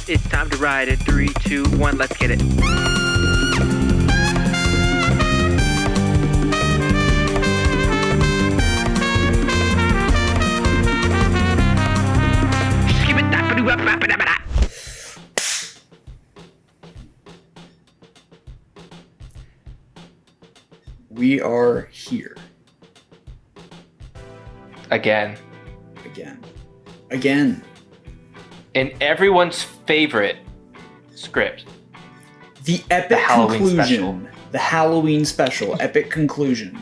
It's time to ride in 3, 2, 1, let's get it. We are here. Again. In everyone's favorite script. The epic conclusion. The Halloween special. Epic conclusion.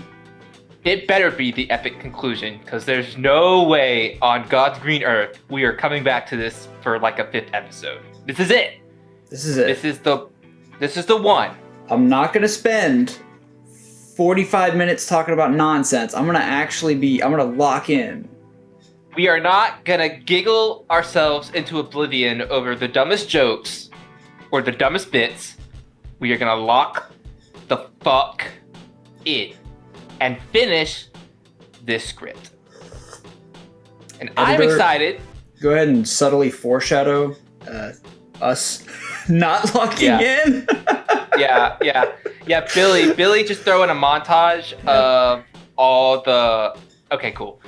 It better be the epic conclusion, because there's no way on God's green earth we are coming back to this for like a 5th episode. This is it. This is the one. I'm not going to spend 45 minutes talking about nonsense. I'm going to lock in. We are not going to giggle ourselves into oblivion over the dumbest jokes or the dumbest bits. We are going to lock the fuck in and finish this script. And I'm excited. Go ahead and subtly foreshadow us not locking in. Yeah. Billy, just throw in a montage of all the... Okay, cool.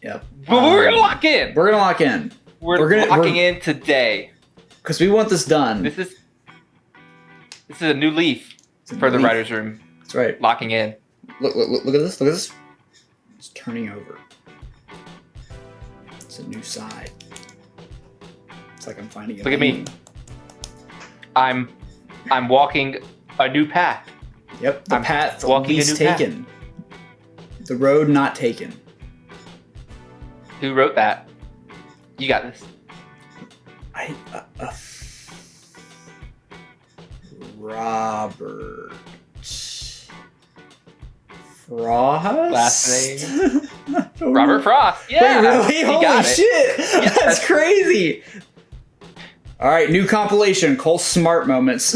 Yep. But we're going to lock in. We're going to lock in. We're locking in today. Because we want this done. This is a new leaf for the writer's room. That's right. Locking in. Look at this. Look at this. It's turning over. It's a new side. It's like I'm finding it. Look at me. I'm walking a new path. Yep. The path walking least taken. The road not taken. Who wrote that? You got this. Robert Frost? Last name? Robert Frost. Yeah. Wait, really? Holy shit. Yes. That's crazy. All right, new compilation, Cole Smart Moments.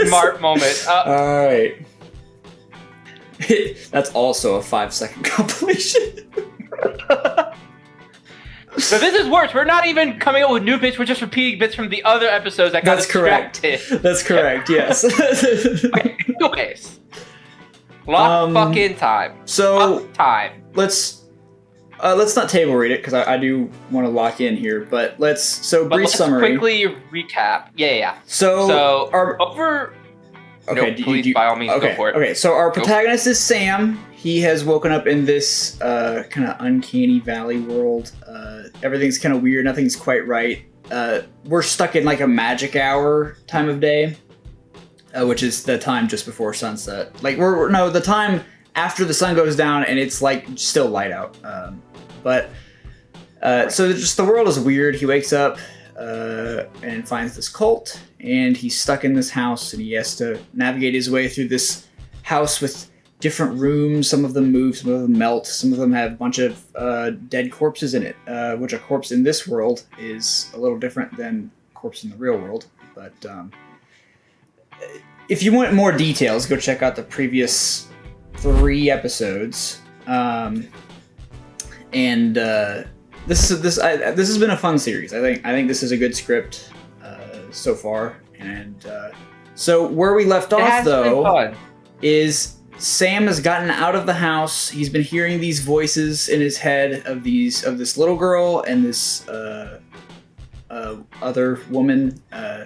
Smart moment. All right. That's also a 5-second compilation. But this is worse. We're not even coming up with new bits. We're just repeating bits from the other episodes that got distracted. That's correct, yes. Anyways. Lock fucking time. So time. Let's not table read it, because I do want to lock in here, but brief summary. Quickly recap. Yeah. So Okay, please, by all means, go for it. Okay, so our protagonist is Sam. He has woken up in this kind of uncanny valley world. Everything's kind of weird. Nothing's quite right. We're stuck in like a magic hour time of day, which is the time just before sunset. Like the time after the sun goes down and it's like still light out. So just the world is weird. He wakes up and finds this cult, and he's stuck in this house, and he has to navigate his way through this house with different rooms. Some of them move, some of them melt, some of them have a bunch of dead corpses in it, which a corpse in this world is a little different than a corpse in the real world. But if you want more details, go check out the previous 3 episodes. This has been a fun series. I think this is a good script so far. And so where we left off, though, is Sam has gotten out of the house. He's been hearing these voices in his head of this little girl and this other woman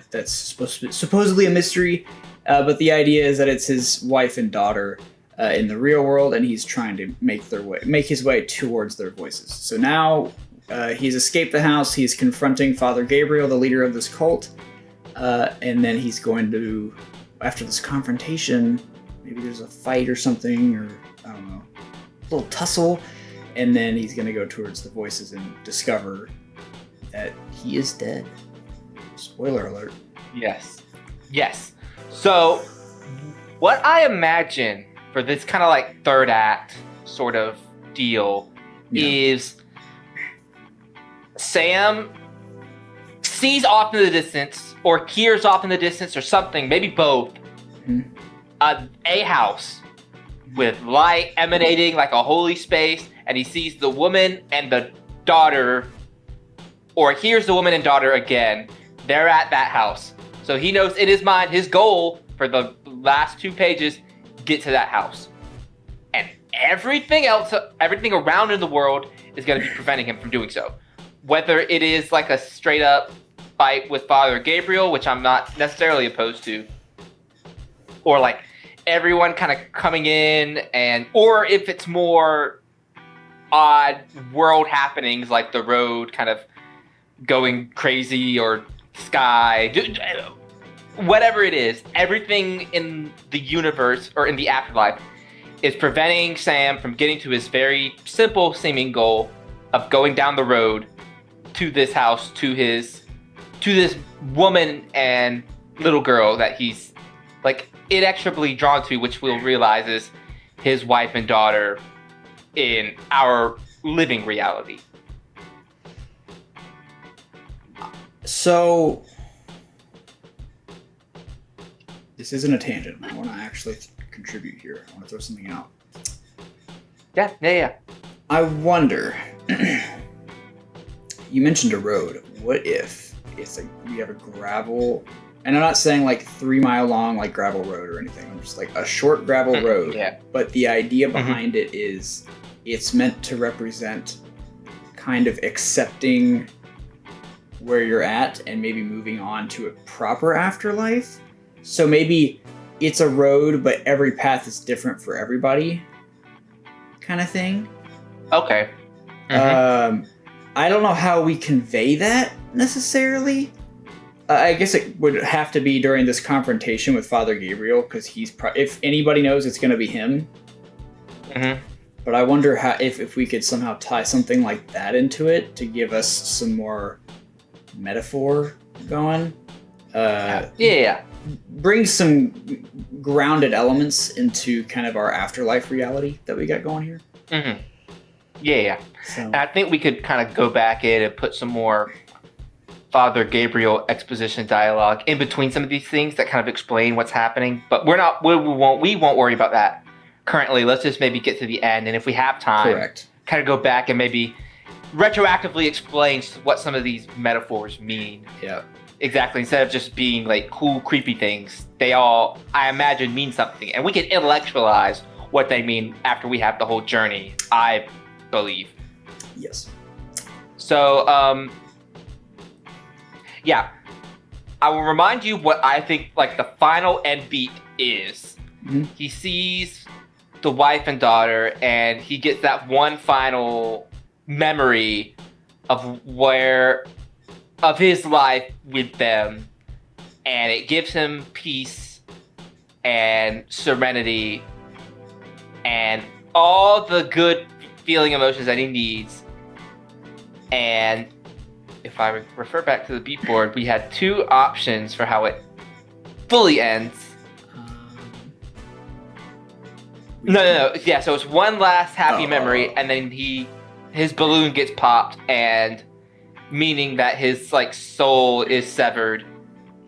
that's supposedly a mystery. But the idea is that it's his wife and daughter in the real world, and he's trying to make his way towards their voices. So now he's escaped the house. He's confronting Father Gabriel, the leader of this cult, and then he's going to, after this confrontation, maybe there's a fight or something, or I don't know, a little tussle, and then he's going to go towards the voices and discover that he is dead. Spoiler alert. Yes. So, what I imagine for this kind of like third act sort of deal is Sam sees off in the distance, or hears off in the distance, or something, maybe both, a house with light emanating like a holy space, and he sees the woman and the daughter or here's the woman and daughter again. They're at that house. So he knows in his mind, his goal for the last 2 pages, get to that house. And everything else, everything around in the world is going to be preventing him from doing so. Whether it is like a straight up fight with Father Gabriel, which I'm not necessarily opposed to, or like everyone kind of coming in, or if it's more odd world happenings like the road kind of going crazy or sky, whatever it is, everything in the universe or in the afterlife is preventing Sam from getting to his very simple seeming goal of going down the road to this house, to this woman and little girl that he's like inexorably drawn to, which we'll realize is his wife and daughter in our living reality. So this isn't a tangent. I want to actually contribute here. I want to throw something out. Yeah. I wonder. You mentioned a road. What if it's like we have a gravel, and I'm not saying like 3 mile long like gravel road or anything. I'm just like a short gravel road. Yeah. But the idea behind it is it's meant to represent kind of accepting where you're at and maybe moving on to a proper afterlife. So maybe it's a road, but every path is different for everybody, kind of thing. Okay. I don't know how we convey that necessarily. I guess it would have to be during this confrontation with Father Gabriel, because he's if anybody knows, it's going to be him. But I wonder how if we could somehow tie something like that into it to give us some more metaphor going. Bring some grounded elements into kind of our afterlife reality that we got going here. Yeah. So. And I think we could kind of go back in and put some more Father Gabriel exposition dialogue in between some of these things that kind of explain what's happening. But we won't worry about that currently. Let's just maybe get to the end, and if we have time, kind of go back and maybe retroactively explain what some of these metaphors mean. Yeah. Exactly. Instead of just being like cool, creepy things, they all, I imagine, mean something, and we can intellectualize what they mean after we have the whole journey, I believe. Yes. So, yeah. I will remind you what I think like the final end beat is. He sees the wife and daughter, and he gets that one final memory of his life with them, and it gives him peace and serenity and all the good feeling emotions that he needs. And if I refer back to the beat board, we had 2 options for how it fully ends. No. Yeah, so it's one last happy memory, and then his balloon gets popped, and meaning that his like soul is severed,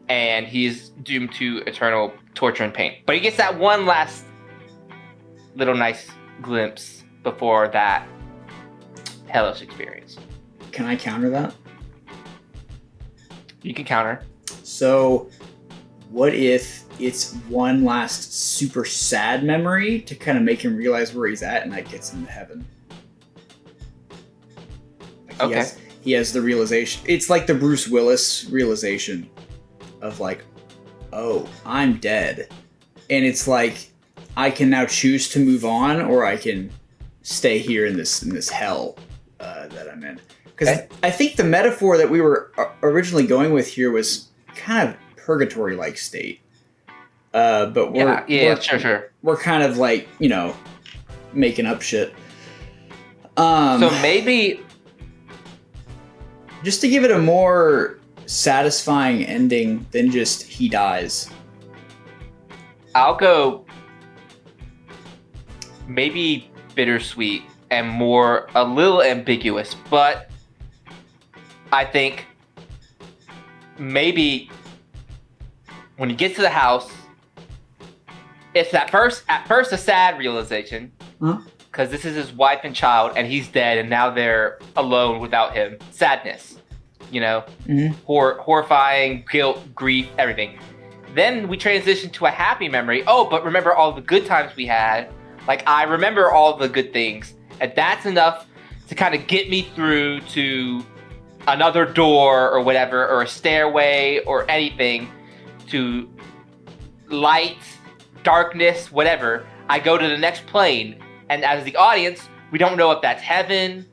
and he's doomed to eternal torture and pain. But he gets that one last little nice glimpse before that hellish experience. Can I counter that? You can counter. So, what if it's one last super sad memory to kind of make him realize where he's at, and that gets him to heaven? Like he has the realization. It's like the Bruce Willis realization of like, oh, I'm dead. And it's like, I can now choose to move on, or I can stay here in this hell that I'm in. Because I think the metaphor that we were originally going with here was kind of purgatory-like state. But sure. We're kind of like, making up shit. So maybe just to give it a more satisfying ending than just he dies. I'll go maybe bittersweet and a little ambiguous, but I think maybe when he gets to the house, it's at first a sad realization, because this is his wife and child, and he's dead, and now they're alone without him. Sadness. horrifying, guilt, grief, everything. Then we transition to a happy memory. Oh, but remember all the good times we had. Like, I remember all the good things. And that's enough to kind of get me through to another door or whatever, or a stairway or anything, to light, darkness, whatever. I go to the next plane. And as the audience, we don't know if that's heaven,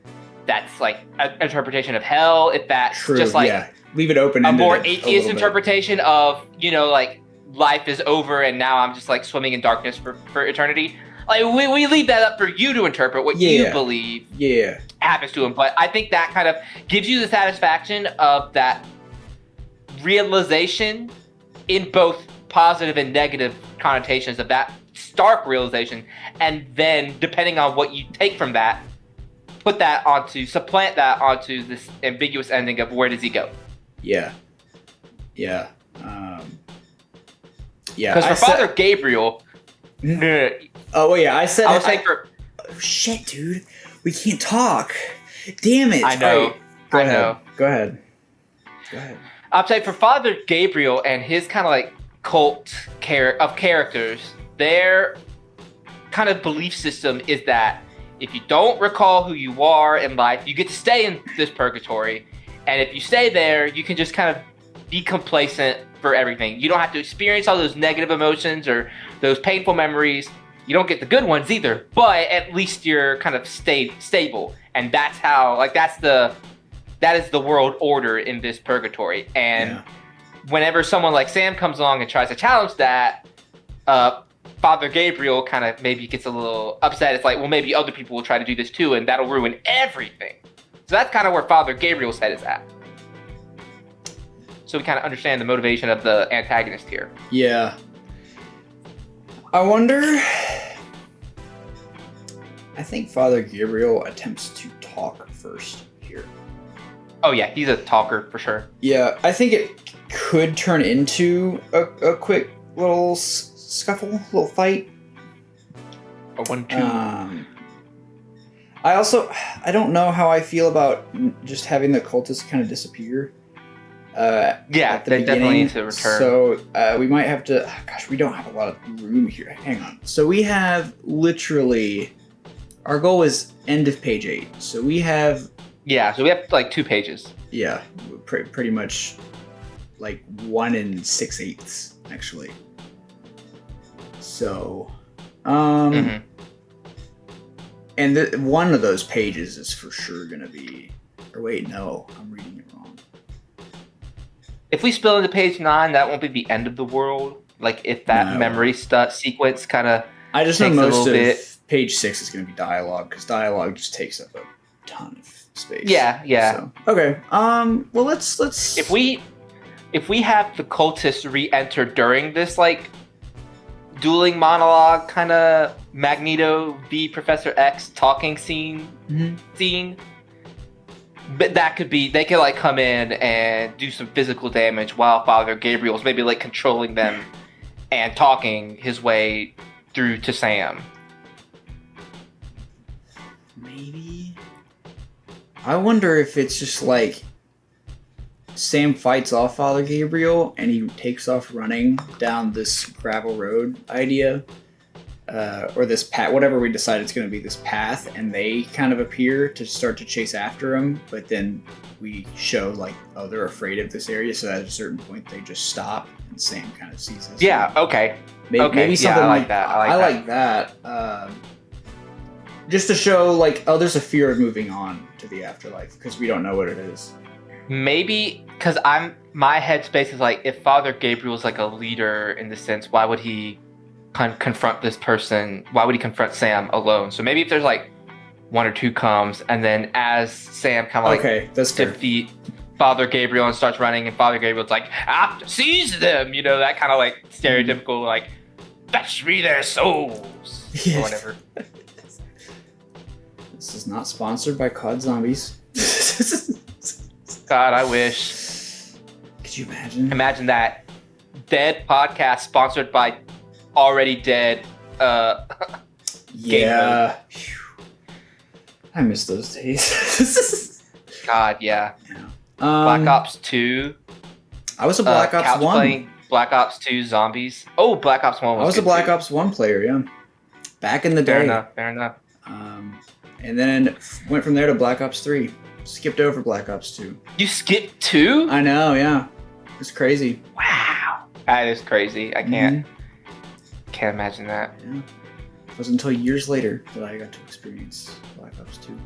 that's like an interpretation of hell, if that's just like leave it open. A more atheist interpretation of, like, life is over and now I'm just like swimming in darkness for eternity. Like, we leave that up for you to interpret what you believe happens to him. But I think that kind of gives you the satisfaction of that realization in both positive and negative connotations of that stark realization. And then, depending on what you take from that, supplant that onto this ambiguous ending of where does he go? Yeah. Because for Father Gabriel... Oh, yeah, I said... Oh, shit, dude. We can't talk. Damn it. I know. Right. Go ahead. I'm saying for Father Gabriel and his kind of like cult of characters, their kind of belief system is that if you don't recall who you are in life, you get to stay in this purgatory. And if you stay there, you can just kind of be complacent for everything. You don't have to experience all those negative emotions or those painful memories. You don't get the good ones either, but at least you're kind of stable. And that's how, like, that is the world order in this purgatory. And whenever someone like Sam comes along and tries to challenge that, Father Gabriel kind of maybe gets a little upset. It's like, well, maybe other people will try to do this too, and that'll ruin everything. So that's kind of where Father Gabriel's head is at. So we kind of understand the motivation of the antagonist here. Yeah. I wonder... I think Father Gabriel attempts to talk first here. Oh yeah, he's a talker for sure. Yeah, I think it could turn into a quick little scuffle, little fight. A 1-2. I don't know how I feel about just having the cultists kind of disappear. They definitely need to return. So we might have to... Gosh, we don't have a lot of room here. Hang on. So we have literally... Our goal is end of page 8. So we have... Yeah, so we have like 2 pages. Yeah, pretty much like 1 6/8, actually. So... And one of those pages is for sure going to be... Or wait, no, I'm reading it wrong. If we spill into page 9, that won't be the end of the world. Like, if that memory sequence kind of I just know most of page 6 is going to be dialogue, because dialogue just takes up a ton of space. Yeah. So, okay. Well, let's. If we have the cultists re-enter during this like dueling monologue kind of Magneto v Professor X talking scene, but that could be, they could like come in and do some physical damage while Father Gabriel's maybe like controlling them and talking his way through to Sam. Maybe. I wonder if it's just like Sam fights off Father Gabriel and he takes off running down this gravel road idea. Or this path, whatever we decide it's going to be, this path, and they kind of appear to start to chase after him, but then we show like, oh, they're afraid of this area, so at a certain point they just stop, and Sam kind of sees this. Yeah, okay. Maybe something like that. I like that. Just to show like, oh, there's a fear of moving on to the afterlife, because we don't know what it is. Maybe, because my headspace is like, if Father Gabriel's like a leader in the sense, why would he confront this person? Why would he confront Sam alone? So maybe if there's like 1 or 2 comes, and then as Sam kind of like defeat Father Gabriel and starts running, and Father Gabriel's like, "Ah, seize them," that kind of like stereotypical like, "Fetch me their souls," or whatever. This is not sponsored by COD Zombies. God, I wish. Could you imagine? Imagine that. Dead podcast sponsored by already dead yeah. I miss those days. God, yeah. Black Ops 2. I was a Black Ops couch 1. playing Black Ops 2 Zombies. Oh, Black Ops 1 was I was a good Black too. Ops 1 player, yeah. Back in the day. Fair enough. And then went from there to Black Ops 3. Skipped over Black Ops 2. You skipped 2? I know, yeah. It's crazy. Wow. That is crazy. I can't imagine that. Yeah. It wasn't until years later that I got to experience Black Ops 2.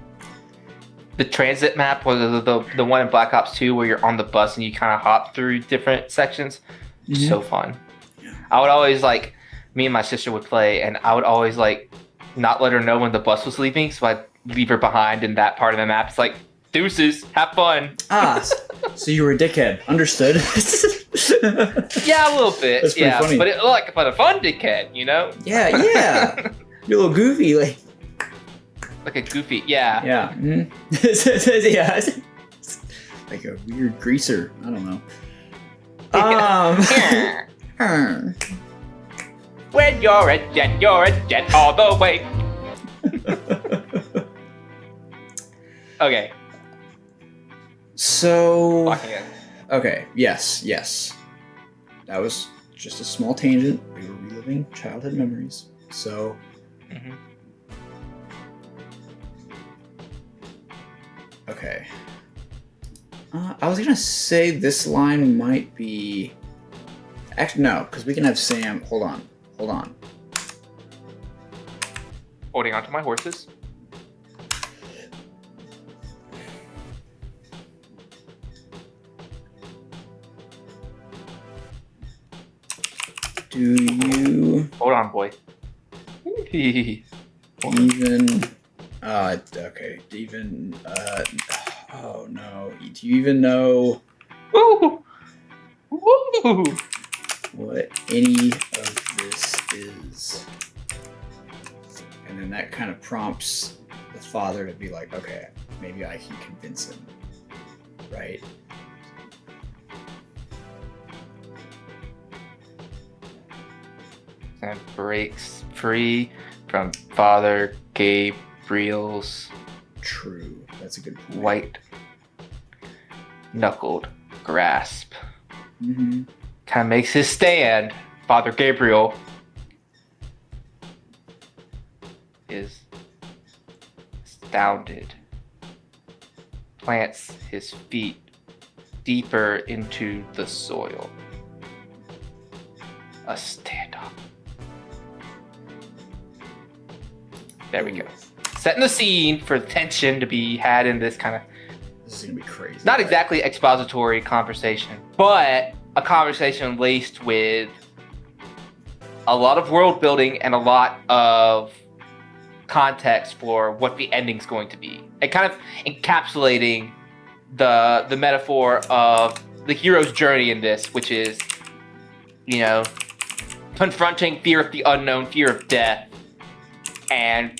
The transit map was the one in Black Ops 2 where you're on the bus and you kind of hop through different sections. So fun. Yeah. I would always me and my sister would play, and I would always not let her know when the bus was leaving, so I'd leave her behind in that part of the map. It's like, deuces, have fun. So you were a dickhead. Understood. Yeah, a little bit. That's pretty funny. But a fun dickhead, you know? Yeah. You're a little goofy, like Like a goofy, yeah. Yeah. Yeah. Like a weird greaser. I don't know. When you're a jet all the way. Okay. So. Lock in. Okay. Yes. That was just a small tangent. We were reliving childhood memories. So. Okay. I was gonna say this line might be. Actually, no, because we can have Sam. Hold on. Holding on to my horses. Do you Hold on, boy. even? Okay. Even. Oh no. Do you even know Woo! Woo! what any of this is? And then that kind of prompts the father to be like, okay, maybe I can convince him, right? And breaks free from Father Gabriel's True. That's a good point. white-knuckled grasp. Mm-hmm. Kind of makes his stand. Father Gabriel is astounded. Plants his feet deeper into the soil. A standoff. There we go. Setting the scene for the tension to be had in this kind of This is gonna be crazy. not exactly expository conversation, but a conversation laced with a lot of world building and a lot of context for what the ending's going to be. And kind of encapsulating the metaphor of the hero's journey in this, which is, confronting fear of the unknown, fear of death, and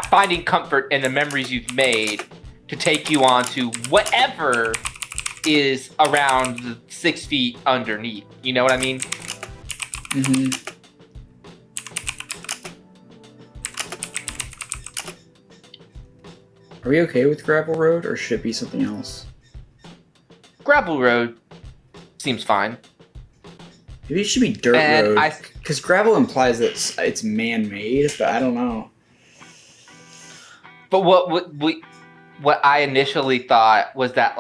finding comfort in the memories you've made to take you on to whatever is around the 6 feet underneath. You know what I mean? Mm-hmm. Are we okay with gravel road, or should it be something else? Gravel road seems fine. Maybe it should be dirt And road. Because gravel implies that it's man-made, but I don't know. But what I initially thought was that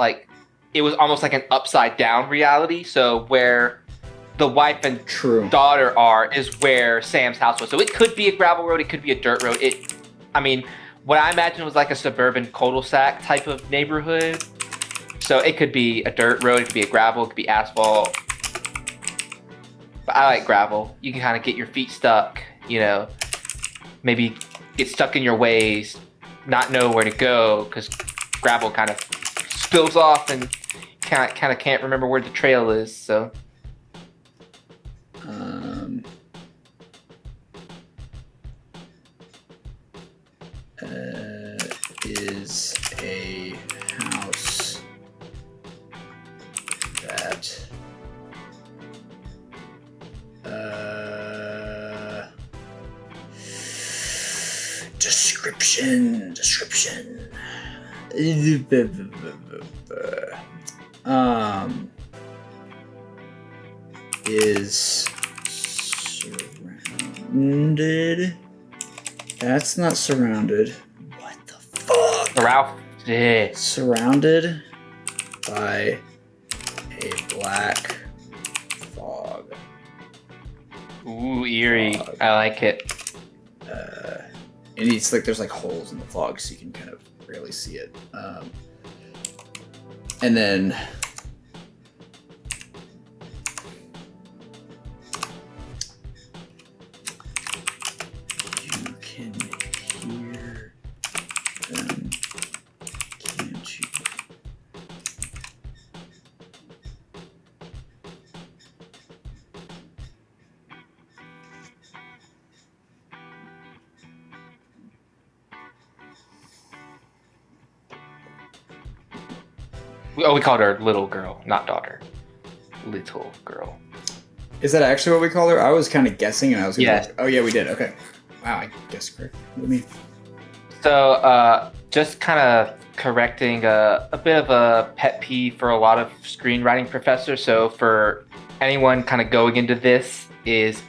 it was almost like an upside down reality. So where the wife and True. daughter are is where Sam's house was. So it could be a gravel road, it could be a dirt road. What I imagine was like a suburban cul-de-sac type of neighborhood. So it could be a dirt road, it could be a gravel, it could be asphalt. But I like gravel. You can kind of get your feet stuck, maybe get stuck in your ways, not know where to go, because gravel kind of spills off and kind of can't remember where the trail is. So is a house that description. is surrounded. That's not surrounded. What the fuck? Ralph. Yeah. Surrounded by a black fog. Ooh, eerie. Fog. I like it. And it's like there's like holes in the fog, so you can kind of barely see it. And then you can hear them, can't you? We called her little girl, not daughter. Little girl. Is that actually what we call her? I was kind of guessing, and I was gonna Yes. oh yeah, we did. Okay. Wow, I guessed correct. What do you mean? So, just kind of correcting a bit of a pet peeve for a lot of screenwriting professors. So, for anyone kind of going into this, is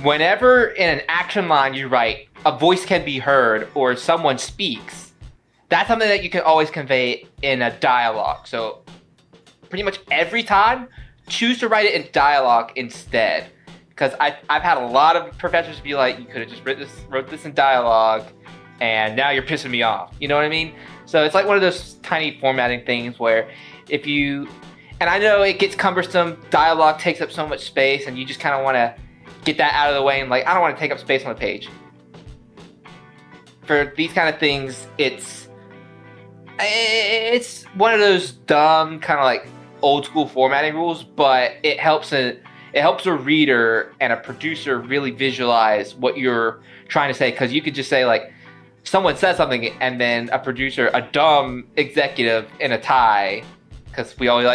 whenever in an action line you write, a voice can be heard or someone speaks, that's something that you can always convey in a dialogue. So, pretty much every time, choose to write it in dialogue instead. Because I've had a lot of professors be like, you could have just wrote this in dialogue, and now you're pissing me off. You know what I mean? So it's like one of those tiny formatting things where if you, and I know it gets cumbersome, dialogue takes up so much space, and you just kind of want to get that out of the way, and like, I don't want to take up space on the page. For these kind of things, it's one of those dumb kind of like old school formatting rules, but it helps a reader and a producer really visualize what you're trying to say, because you could just say like someone says something and then a producer, a dumb executive in a tie, because we always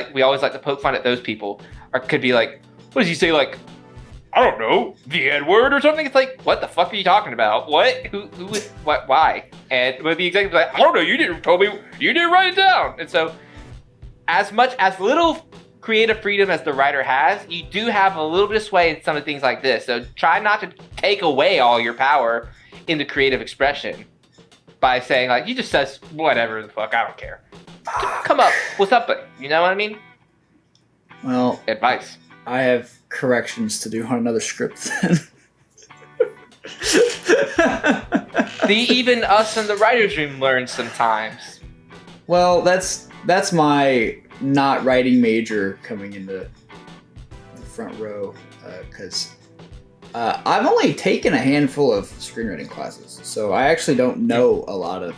like to poke fun at those people, or could be like, what does he say, like, I don't know, the N-word or something? It's like, what the fuck are you talking about? What? Who is, what, why? And with the executive like, I don't know, you didn't write it down. And so as little creative freedom as the writer has, you do have a little bit of sway in some of the things like this. So try not to take away all your power in the creative expression by saying like, you just says whatever the fuck, I don't care. Just come up with something, you know what I mean? Well, advice. I have corrections to do on another script then. Even us in the writer's room learn sometimes. Well, that's my not writing major coming into the front row, because I've only taken a handful of screenwriting classes, so I actually don't know a lot of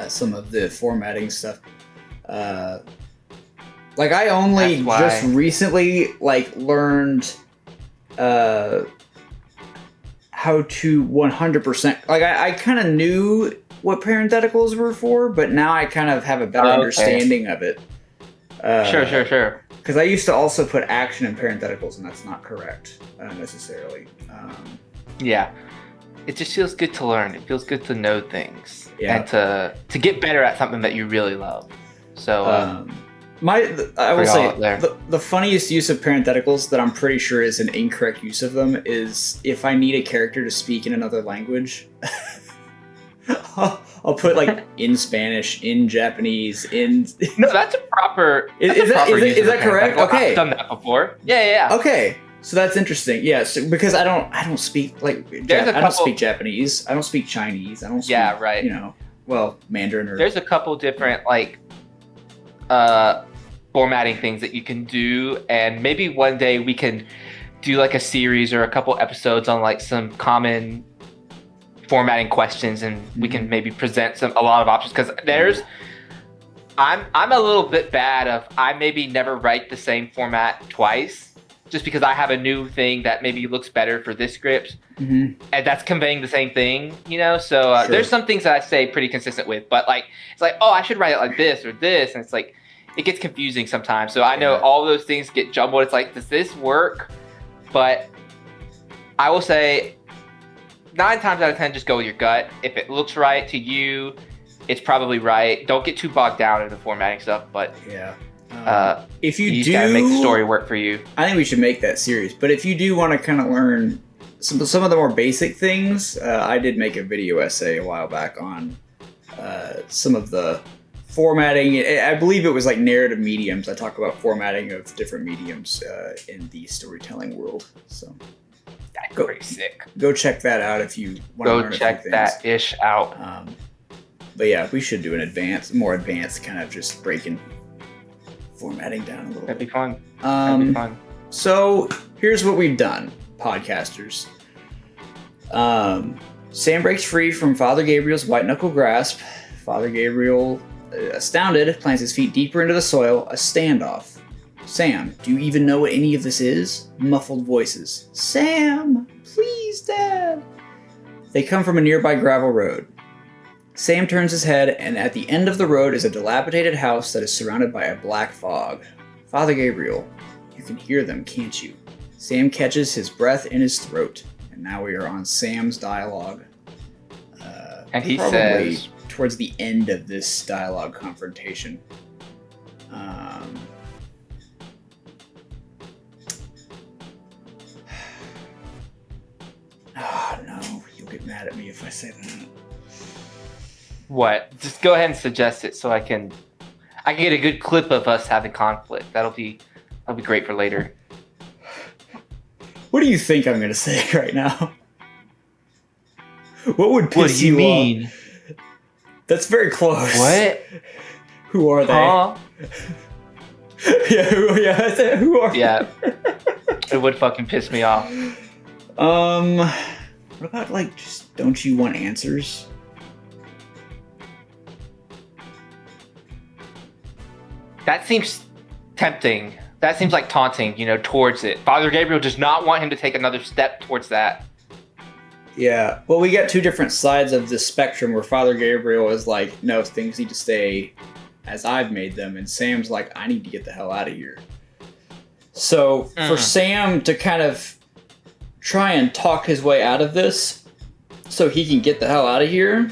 some of the formatting stuff. Like I only just recently like learned how to 100%. Like I kind of knew what parentheticals were for, but now I kind of have a better understanding of it. Sure. Because I used to also put action in parentheticals, and that's not correct necessarily. Yeah, it just feels good to learn. It feels good to know things, and to get better at something that you really love. So, I will say the funniest use of parentheticals that I'm pretty sure is an incorrect use of them is if I need a character to speak in another language. I'll put like in Spanish, in Japanese, in. No, that's a proper. Is that correct? Okay, I've done that before. Yeah. Okay, so that's interesting. Yeah, so, because I don't speak like I don't speak Japanese. I don't speak Chinese. I don't. Speak, yeah, right. You know, well, Mandarin or. There's a couple different like formatting things that you can do, and maybe one day we can do like a series or a couple episodes on like some common formatting questions, and we can maybe present a lot of options, because I'm a little bit bad of I maybe never write the same format twice, just because I have a new thing that maybe looks better for this script, and that's conveying the same thing, you know. So Sure. There's some things that I stay pretty consistent with, but like it's like, oh, I should write it like this or this, and it's like it gets confusing sometimes. So I know all those things get jumbled. It's like, does this work? But I will say 9 times out of 10, just go with your gut. If it looks right to you, it's probably right. Don't get too bogged down into formatting stuff, but Yeah. if you just gotta make the story work for you. I think we should make that series. But if you do want to kind of learn some of the more basic things, I did make a video essay a while back on some of the formatting. I believe it was like narrative mediums. I talk about formatting of different mediums in the storytelling world. So That's pretty sick. Go check that out if you want to learn a few check things. that ish out. But yeah, we should do an more advanced kind of just breaking formatting down a little That'd bit. be fun. That'd be fun. So here's what we've done, podcasters. Sam breaks free from Father Gabriel's white knuckle grasp. Father Gabriel, astounded, plants his feet deeper into the soil. A standoff. Sam, do you even know what any of this is? Muffled voices. Sam, please, Dad. They come from a nearby gravel road. Sam turns his head, and at the end of the road is a dilapidated house that is surrounded by a black fog. Father Gabriel, you can hear them, can't you? Sam catches his breath in his throat, and now we are on Sam's dialogue. And he probably says, towards the end of this dialogue confrontation. Oh no, you'll get mad at me if I say that. what? Just go ahead and suggest it so I can get a good clip of us having conflict. That'll be great for later. What do you think I'm gonna say right now? What would piss you off? That's very close. What? Who are they? Huh? Who are Yeah. It would fucking piss me off. What about like just don't you want answers? That seems tempting. That seems like taunting, towards it. Father Gabriel does not want him to take another step towards that. Yeah. Well, we got two different sides of this spectrum where Father Gabriel is like, no, things need to stay as I've made them, and Sam's like, I need to get the hell out of here. So for Sam to kind of try and talk his way out of this so he can get the hell out of here,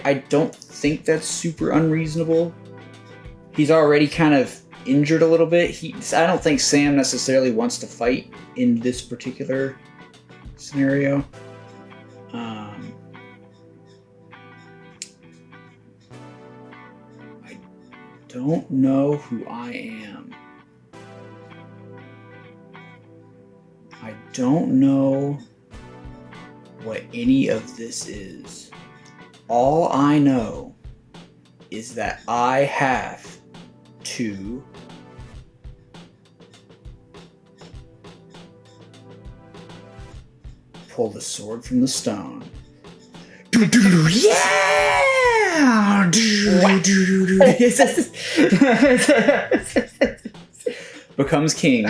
I don't think that's super unreasonable. He's already kind of injured a little bit. I don't think Sam necessarily wants to fight in this particular scenario. I don't know who I am. I don't know what any of this is. All I know is that I have to pull the sword from the stone. Yeah! Becomes king.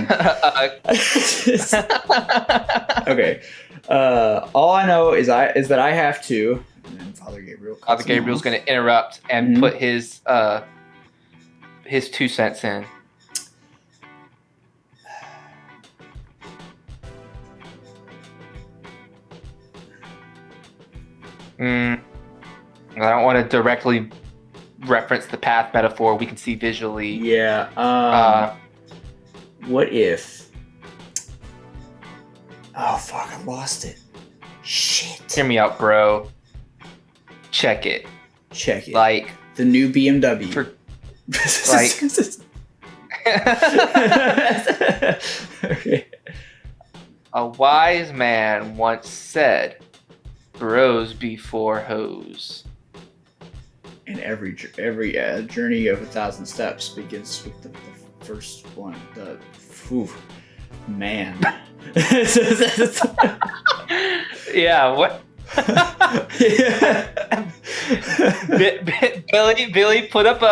Okay. All I know is that I have to. And then Father Gabriel. Father Gabriel's going to interrupt and put his 2 cents in. I don't want to directly reference the path metaphor. We can see visually. Yeah. What if? Oh fuck! I lost it. Shit. Hear me out, bro. Check it. Check it. Like the new BMW. Okay. A wise man once said, "Bros before hoes." And every journey of 1,000 steps begins with the first one. Man. Yeah. What? Billy put up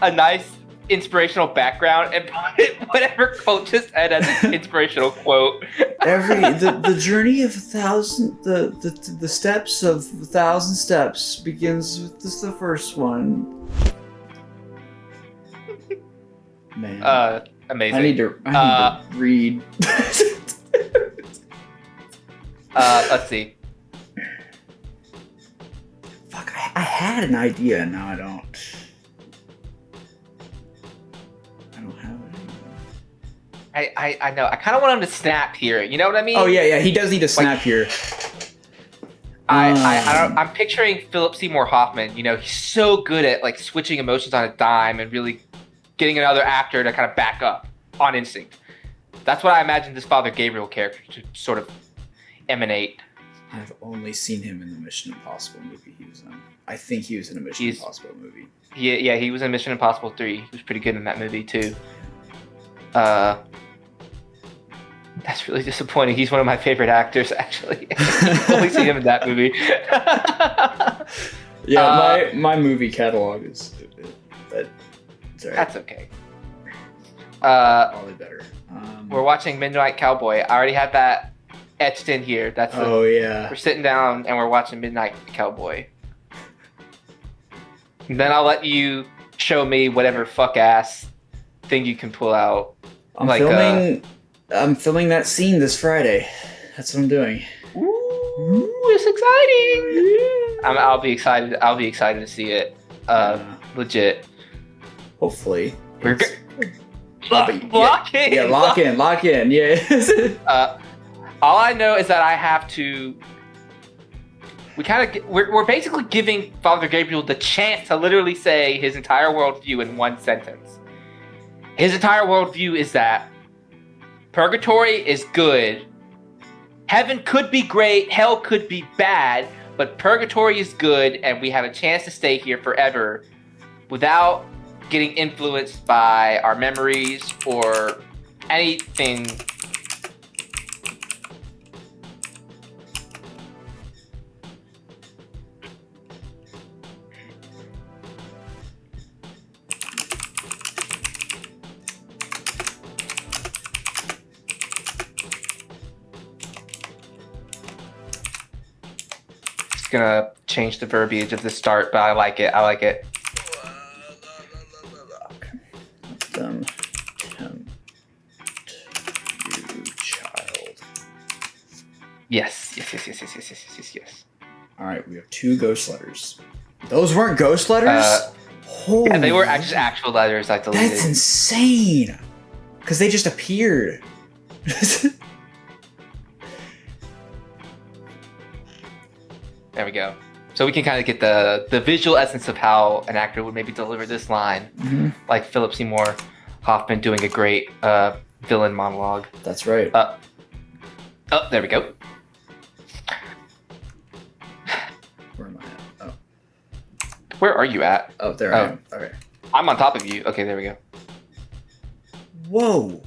a nice inspirational background and put whatever quote just said as an inspirational quote. The journey of 1,000 the steps of 1,000 steps begins with the first one. Man, Amazing. I need to read. Let's see. Fuck, I had an idea, and now I don't. I don't have it anymore. I know. I kind of want him to snap here. You know what I mean? Oh yeah, he does need to snap here. I'm picturing Philip Seymour Hoffman. You know, he's so good at like switching emotions on a dime and really getting another actor to kind of back up on instinct. That's what I imagine this Father Gabriel character to sort of emanate. I've only seen him in the Mission Impossible movie he was in. I think he was in a Mission Impossible movie. Yeah, he was in Mission Impossible 3. He was pretty good in that movie too. That's really disappointing. He's one of my favorite actors, actually. I've only seen him in that movie. Yeah, my movie catalog is that. Right. That's okay. Probably better. We're watching Midnight Cowboy. I already had that etched in here. Yeah. We're sitting down and we're watching Midnight Cowboy. And then I'll let you show me whatever fuck ass thing you can pull out. I'm filming that scene this Friday. That's what I'm doing. Ooh, it's exciting. I'll be excited. I'll be excited to see it. Legit. Hopefully. Lock in. Yeah, lock in. Yeah. All I know is that I have to. We're basically giving Father Gabriel the chance to literally say his entire worldview in one sentence. His entire worldview is that purgatory is good. Heaven could be great. Hell could be bad. But purgatory is good, and we have a chance to stay here forever without getting influenced by our memories or anything. Gonna change the verbiage of the start, but I like it. Them tempt you, child. Yes. All right, we have 2 ghost letters. Those weren't ghost letters? Yeah, they were just actual letters I deleted. That's insane. Because they just appeared. There we go. So we can kind of get the visual essence of how an actor would maybe deliver this line, like Philip Seymour Hoffman doing a great villain monologue. That's right. There we go. Where am I at? Oh. Where are you at? Oh, there I am. Okay. I'm on top of you. Okay, there we go. Whoa.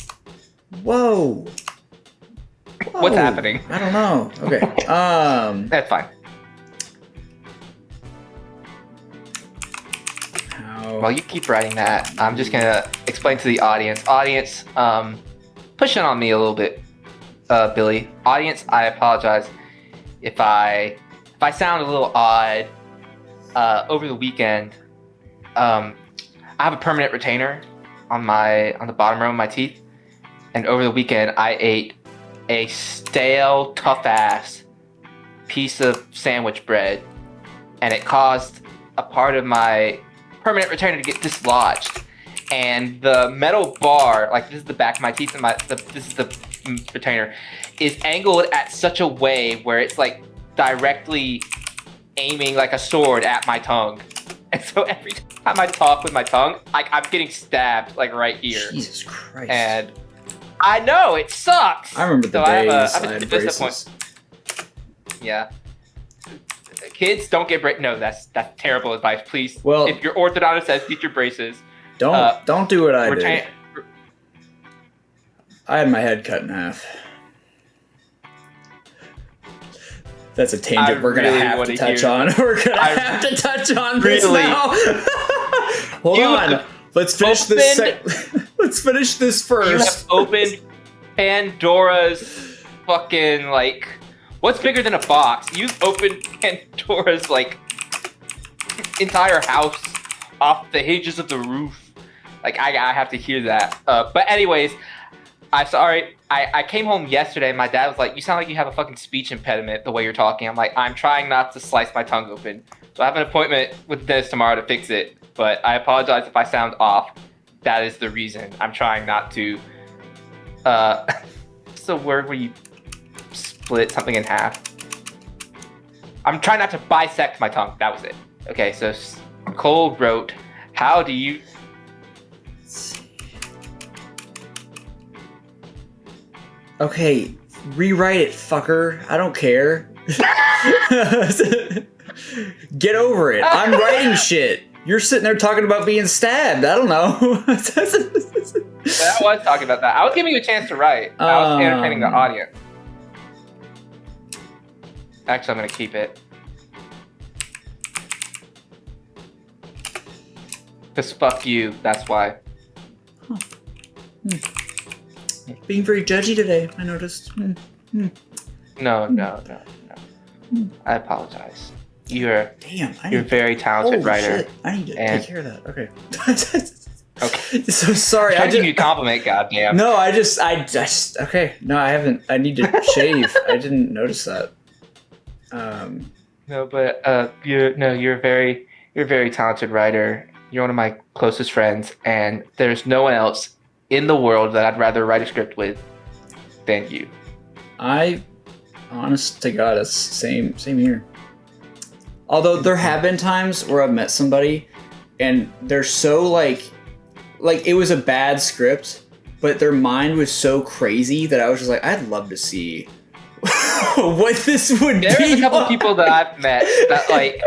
What's happening? I don't know. Okay. That's fine. While you keep writing that, I'm just gonna explain to the audience. Audience, push in on me a little bit, Billy. Audience, I apologize if I sound a little odd. Over the weekend, I have a permanent retainer on the bottom row of my teeth, and over the weekend I ate a stale, tough ass piece of sandwich bread, and it caused a part of my permanent retainer to get dislodged, and the metal bar, like this is the back of my teeth and this is the retainer, is angled at such a way where it's like directly aiming like a sword at my tongue, and so every time I talk with my tongue, like I'm getting stabbed like right here. Jesus Christ! And I know it sucks. I remember the days I had braces. Yeah. Kids, don't get braces. No, that's terrible advice. Please, well, if your orthodontist says get your braces, don't do what I did. I had my head cut in half. That's a tangent we're gonna have to touch on. We're gonna have to touch on this now. Hold on. Let's finish this. Let's finish this first. You have opened Pandora's fucking like. What's bigger than a box? You've opened Pandora's like entire house off the hinges of the roof. Like I have to hear that. But anyways, I came home yesterday and my dad was like, you sound like you have a fucking speech impediment the way you're talking. I'm like, I'm trying not to slice my tongue open. So I have an appointment with the dentist tomorrow to fix it. But I apologize if I sound off. That is the reason. I'm trying not to. What's the word where you split something in half? I'm trying not to bisect my tongue. That was it. Okay, so Cole wrote, how do you... Okay, rewrite it, fucker. I don't care. Get over it. I'm writing shit. You're sitting there talking about being stabbed. I don't know. I was talking about that. I was giving you a chance to write. I was entertaining the audience. Actually, I'm going to keep it. Because fuck you, that's why. Huh. Being very judgy today, I noticed. No. I apologize. You're a very talented writer. Shit. I need to take care of that. Okay. Okay. So sorry. I give you a compliment, goddamn. No, I just okay. No, I haven't. I need to shave. I didn't notice that. No, but you're a very talented writer. You're one of my closest friends, and there's no one else in the world that I'd rather write a script with than you. Honest to God, it's same here. Although there have been times where I've met somebody and they're so like it was a bad script, but their mind was so crazy that I was just like, I'd love to see what this would be. There's a couple people that I've met that like,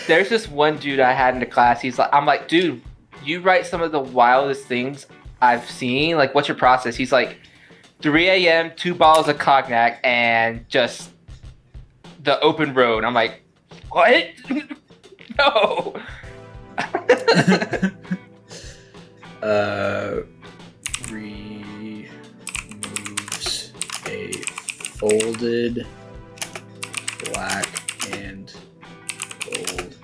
there's this one dude I had in the class. I'm like, dude, you write some of the wildest things I've seen. Like, what's your process? He's like, 3 a.m., 2 bottles of cognac, and just the open road. I'm like, what? No. Removes a folded black and gold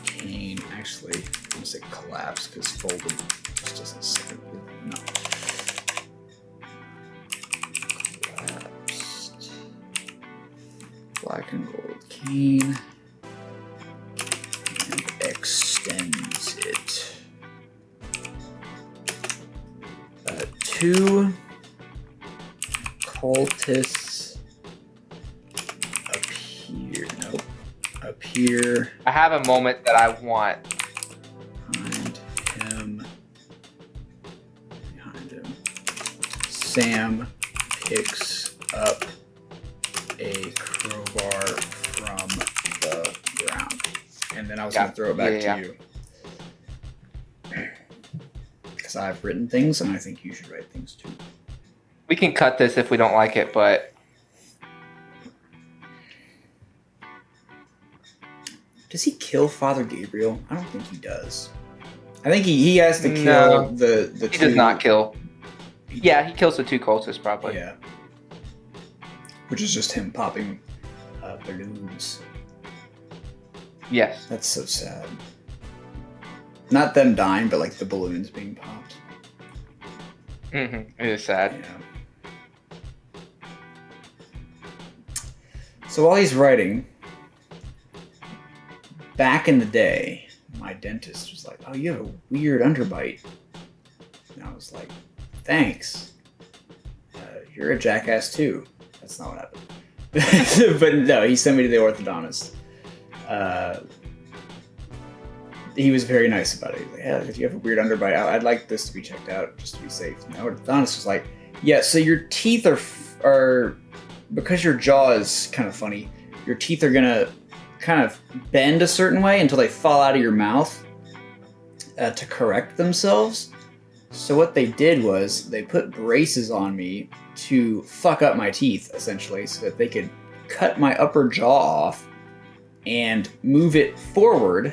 cane. Actually, I'm gonna say collapse because folded just doesn't sound good. No. Collapsed black and gold cane and extends it. 2 cultists appear. I have a moment that I want. Behind him. Sam picks up a crowbar from the ground. And then I was going to throw it back to you. Because I've written things, and I think you should write things too. We can cut this if we don't like it, but... Does he kill Father Gabriel? I don't think he does. I think he has to kill the He two. does not kill. Yeah, he kills the 2 cultists, probably. Yeah. Which is just him popping balloons. Yes. That's so sad. Not them dying, but like the balloons being popped. It is sad. Yeah. So while he's writing, back in the day, my dentist was like, "Oh, you have a weird underbite." And I was like, "Thanks. You're a jackass too." That's not what happened. But no, he sent me to the orthodontist. He was very nice about it. He was like, "Yeah, if you have a weird underbite, I'd like this to be checked out just to be safe." And the orthodontist was like, "Yeah, so your teeth are because your jaw is kind of funny. Your teeth are gonna kind of bend a certain way until they fall out of your mouth to correct themselves." So what they did was they put braces on me to fuck up my teeth, essentially, so that they could cut my upper jaw off and move it forward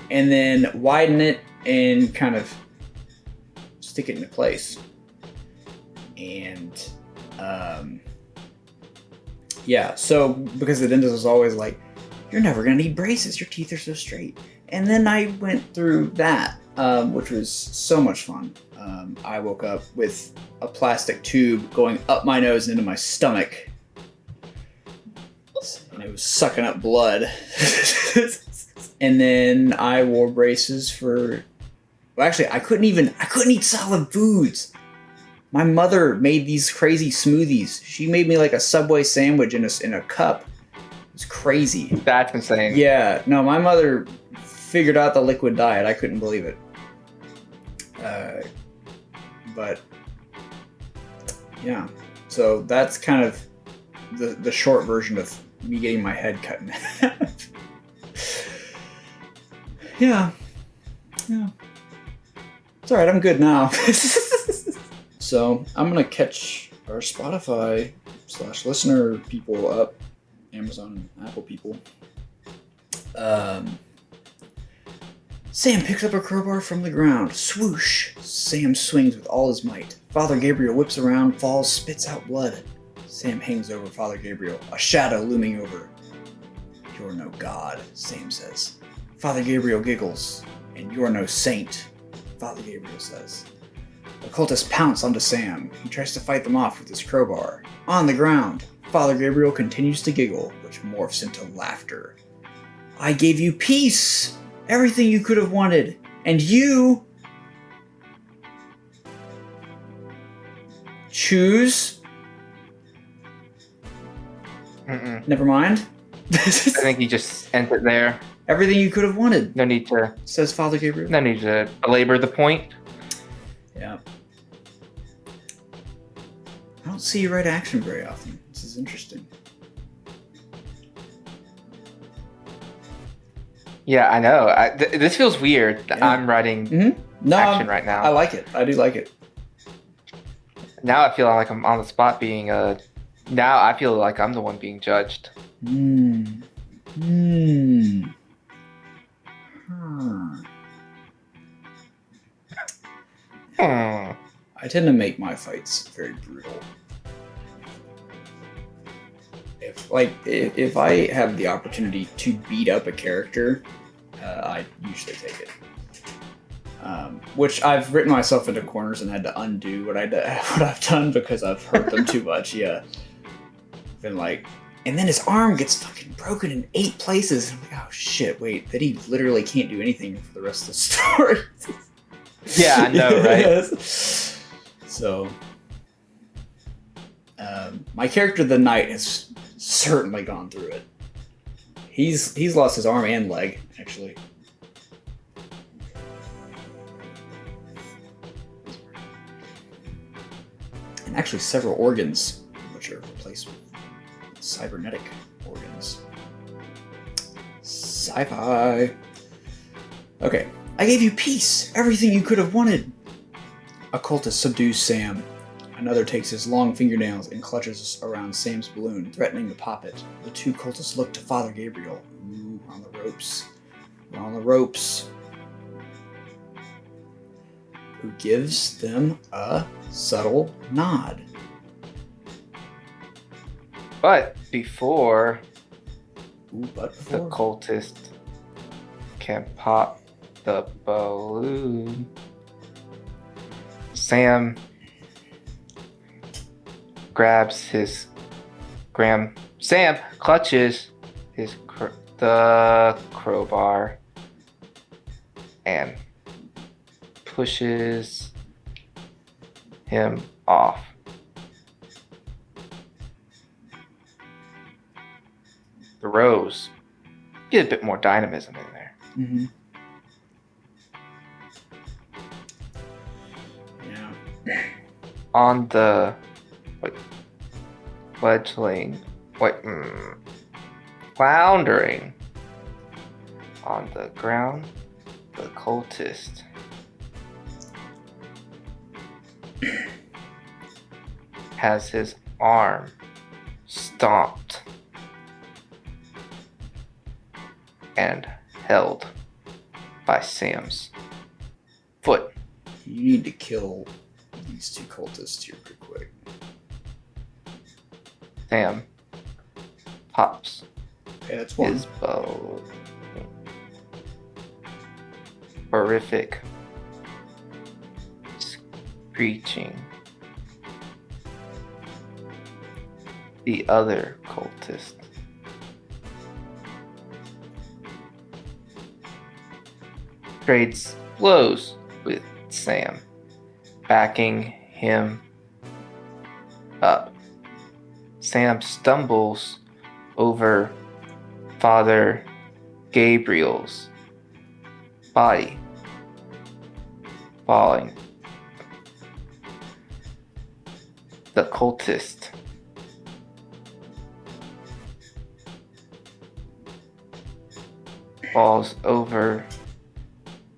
and then widen it and kind of stick it into place. And yeah, so because the dentist was always like, "You're never gonna need braces, your teeth are so straight." And then I went through that, which was so much fun. I woke up with a plastic tube going up my nose and into my stomach, and it was sucking up blood. And then I wore braces for. Well, actually, I couldn't eat solid foods. My mother made these crazy smoothies. She made me like a Subway sandwich in a cup. It was crazy. That's insane. Yeah, no, my mother figured out the liquid diet. I couldn't believe it. But yeah, so that's kind of the short version of me getting my head cut in half. Yeah. It's alright, I'm good now. So I'm gonna catch our Spotify /listener people up, Amazon and Apple people. Sam picks up a crowbar from the ground. Swoosh! Sam swings with all his might. Father Gabriel whips around, falls, spits out blood. Sam hangs over Father Gabriel, a shadow looming over. You're no god, Sam says. Father Gabriel giggles. And you're no saint, Father Gabriel says. The cultists pounce onto Sam. He tries to fight them off with his crowbar. On the ground, Father Gabriel continues to giggle, which morphs into laughter. I gave you peace! Everything you could have wanted. And you... choose... Never mind. I think he just ends it there. Everything you could have wanted. No need to... Says Father Gabriel. No need to belabor the point. Yeah. I don't see you write action very often. This is interesting. Yeah, I know. This feels weird. Yeah. I'm writing action right now. I like it. I do like it. Now I feel like I'm on the spot being now I feel like I'm the one being judged. I tend to make my fights very brutal. If I have the opportunity to beat up a character, I usually take it. Which I've written myself into corners and had to undo what I've done because I've hurt them too much. Yeah, been like, and then his arm gets fucking broken in 8 places. And I'm like, oh shit, wait, then he literally can't do anything for the rest of the story. Yeah, I know, right? Yes. So, my character, the Knight, has certainly gone through it. He's lost his arm and leg, actually. And actually several organs, which are replaced with cybernetic organs. Sci-fi. Okay. I gave you peace, everything you could have wanted. A cultist subdues Sam. Another takes his long fingernails and clutches around Sam's balloon, threatening to pop it. The 2 cultists look to Father Gabriel. Ooh, on the ropes. We're on the ropes. Who gives them a subtle nod. But before The cultist can pop the balloon, Sam Sam clutches the crowbar and pushes him off. The rose. Get a bit more dynamism in there. Mm-hmm. Yeah. On the floundering on the ground, the cultist has his arm stomped and held by Sam's foot. You need to kill these 2 cultists here pretty quick. Sam pops Okay, that's one. his bow. Horrific reaching the other cultist. Trades blows with Sam, backing him up. Sam stumbles over Father Gabriel's body, falling. The cultist falls over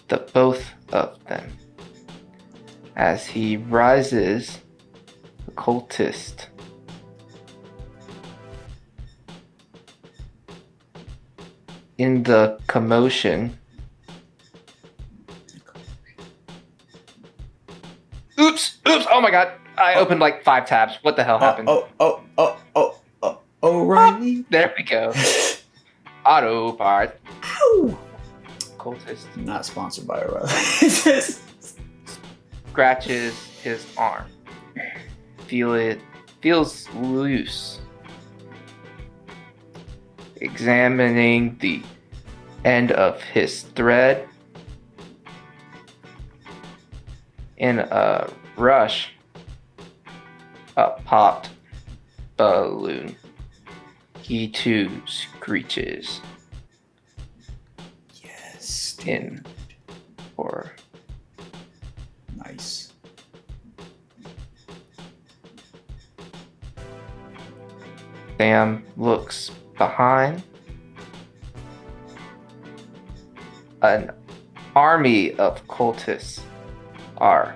the both of them. As he rises, the cultist in the commotion. Oops! Oh my god! I opened like 5 tabs. What the hell happened? O'Reilly. There we go. Autopart. Ow! Cultist Not sponsored by O'Reilly. scratches his arm. Feels loose. Examining the end of his thread. In a rush, a popped balloon. He too screeches. Yes. In horror. Nice. Sam looks behind. An army of cultists are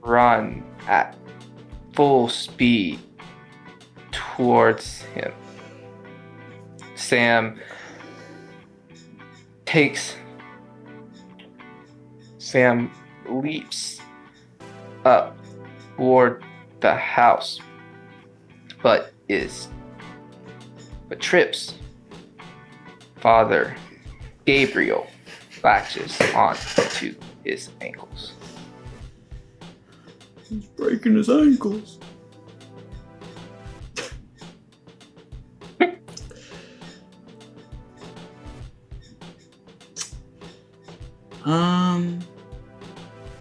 run at full speed towards him. Sam leaps up toward the house, but trips. Father Gabriel latches onto his ankles. He's breaking his ankles.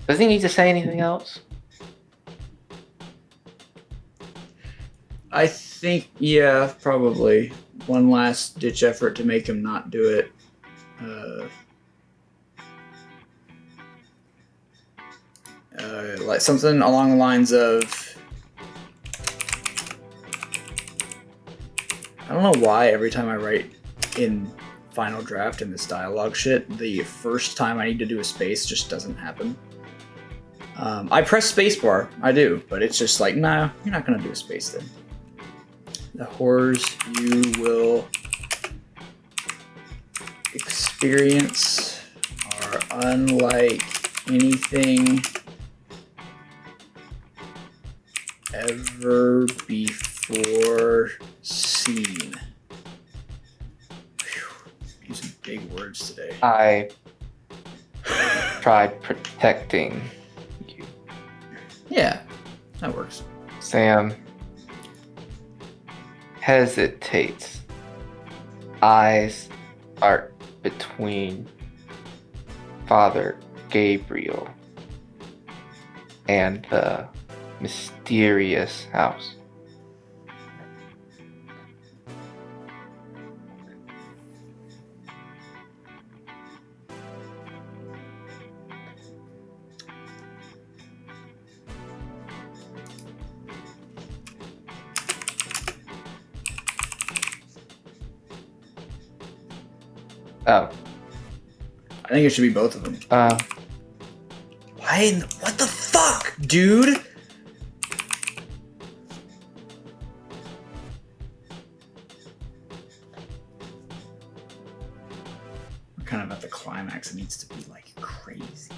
Does he need to say anything else? I think, yeah, probably. One last ditch effort to make him not do it. Like something along the lines of, I don't know why every time I write in final draft in this dialogue shit, the first time I need to do a space just doesn't happen. I press spacebar, I do, but it's just like, nah, you're not gonna do a space then. The horrors you will experience are unlike anything ever before seen. Whew. Using big words today. I tried protecting you. Yeah, that works. Sam hesitates. Eyes are between Father Gabriel and the mysterious house. Oh. I think it should be both of them. Why? What the fuck, dude? We're kind of at the climax. It needs to be like crazy.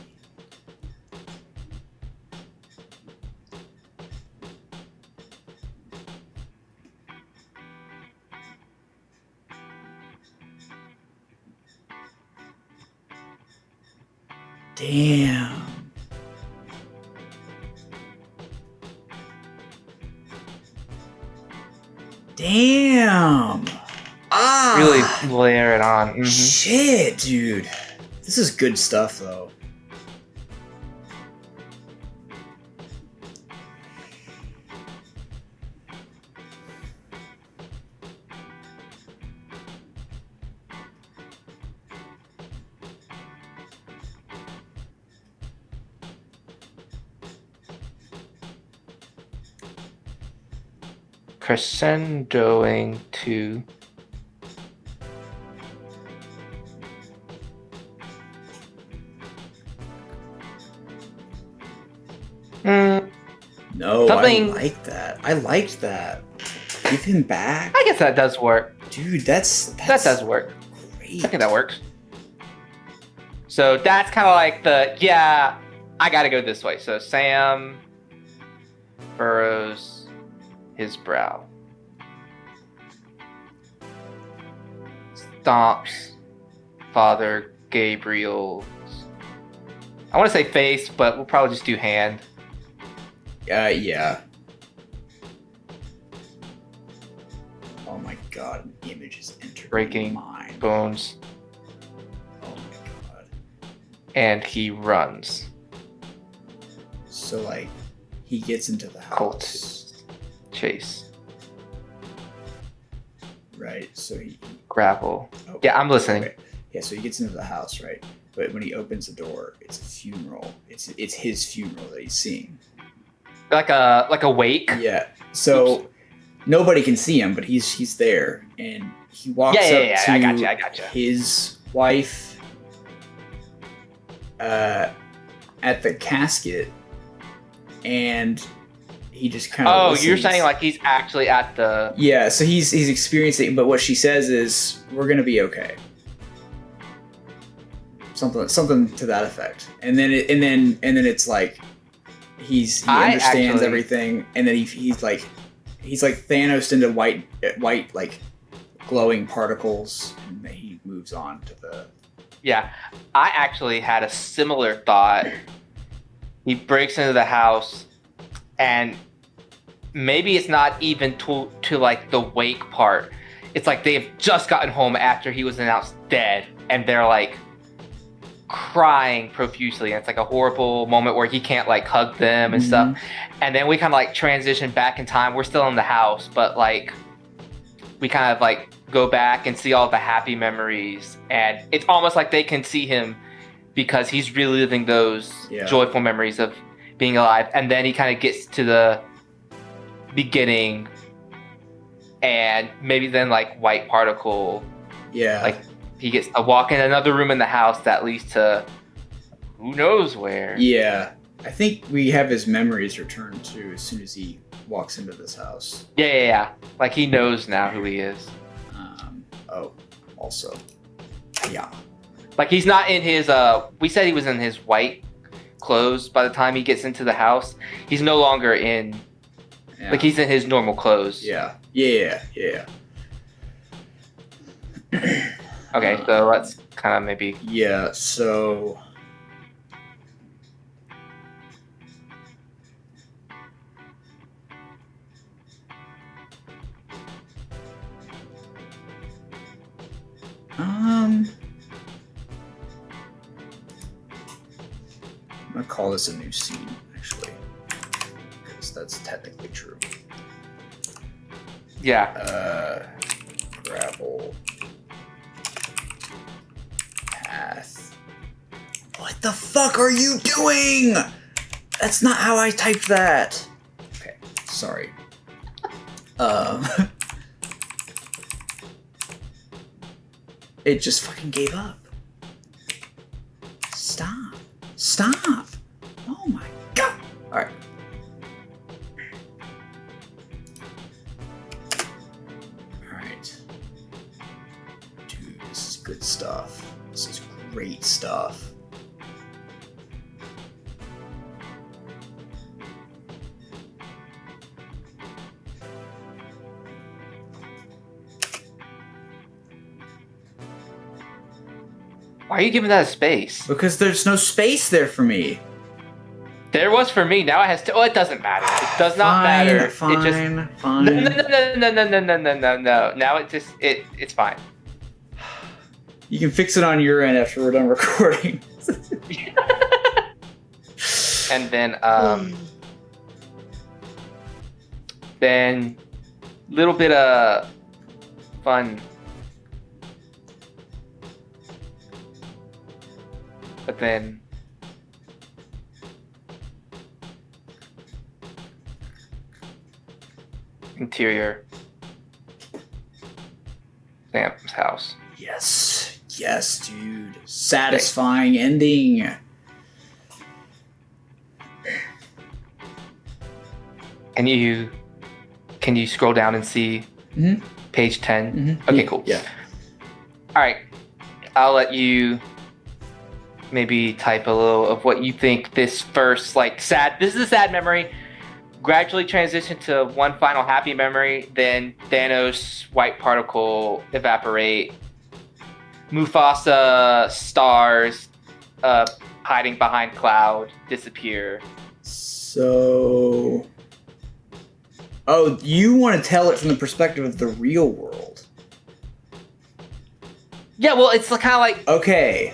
Damn. Damn. Ah. Really layer it on. Mhm. Shit, dude. This is good stuff, though. Crescendoing to No, Something- I like that. I liked that. Give him back. I guess that does work. Dude, that's That does work. great. I think that works. So that's kind of like I gotta go this way. So Sam furrows his brow. Stomps Father Gabriel's. I want to say face, but we'll probably just do hand. Yeah. Oh my god, an image is entered Breaking my mind. bones. Oh my god. And he runs. So, like, he gets into the house. Cult chase. Right, so he... Grapple. Oh, Yeah, I'm listening. okay. Yeah, so he gets into the house, right? But when he opens the door, it's a funeral. It's his funeral that he's seeing. Like a wake. Yeah. So nobody can see him, but he's there, and he walks up to I gotcha. his wife at the casket, and he just kind of. Oh, you're saying like he's actually at the. Yeah. So he's experiencing, but what she says is, "We're gonna be okay." Something to that effect, and then it's like he understands everything, and then he's like Thanos into white like glowing particles, and then he moves on to the. Yeah, I actually had a similar thought. He breaks into the house, and maybe it's not even to like the wake part. It's like they've just gotten home after he was announced dead, and they're like crying profusely, and it's like a horrible moment where he can't like hug them and stuff. And then we kind of like transition back in time. We're still in the house, but like we kind of like go back and see all the happy memories, and it's almost like they can see him because he's reliving those joyful memories of being alive. And then he kind of gets to the beginning, and maybe then like white particle, like he gets to walk in another room in the house that leads to who knows where. Yeah, I think we have his memories returned too as soon as he walks into this house. Yeah. Like he knows now who he is. Also, yeah. Like he's not in his. We said he was in his white clothes by the time he gets into the house. He's no longer in. Yeah. Like he's in his normal clothes. Yeah. Okay, so let's kind of maybe. Yeah, so. I'm gonna call this a new scene, actually, because that's technically true. Yeah. Gravel path. What the fuck are you doing? That's not how I typed that. Okay, sorry. It just fucking gave up. Stop. Oh my god. Alright. Alright. Dude, this is good stuff. This is great stuff. Why are you giving that a space? Because there's no space there for me. There was for me. Now it has to. Oh, it doesn't matter. It does not matter. Fine. No. Now it's fine. You can fix it on your end after we're done recording. And then little bit of fun. But then interior Sam's house. Yes, dude. Satisfying ending. Can you scroll down and see page 10? Mm-hmm. Okay, cool. Yeah. All right. I'll let you maybe type a little of what you think this first, sad. This is a sad memory. Gradually transition to one final happy memory. Then Thanos' white particle evaporate. Mufasa stars hiding behind cloud disappear. So... Oh, you want to tell it from the perspective of the real world. Yeah, well, it's kind of like... Okay,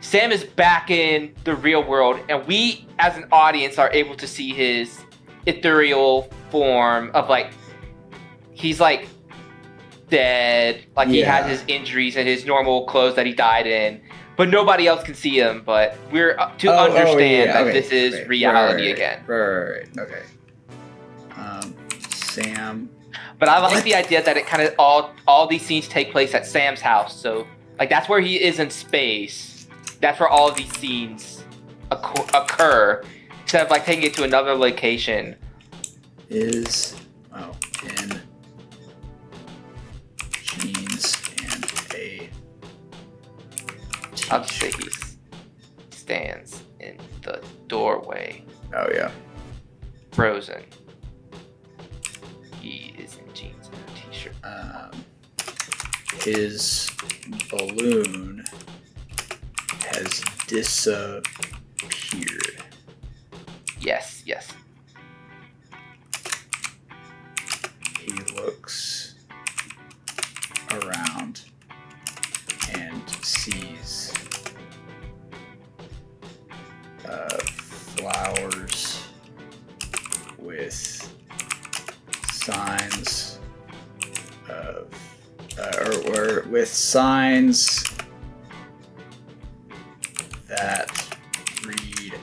Sam is back in the real world, and we, as an audience, are able to see his ethereal form of, he's, dead. He had his injuries and his normal clothes that he died in. But nobody else can see him, but we're to understand that this is reality again. Right, okay. Sam. But I like the idea that it kind of all these scenes take place at Sam's house. So, that's where he is in space. That's where all of these scenes occur. Instead of, taking it to another location. In jeans and a I'll just say he stands in the doorway. Oh, yeah. Frozen. He is in jeans and a t-shirt. His balloon has disappeared. Yes. He looks around and sees flowers with signs of or with signs that read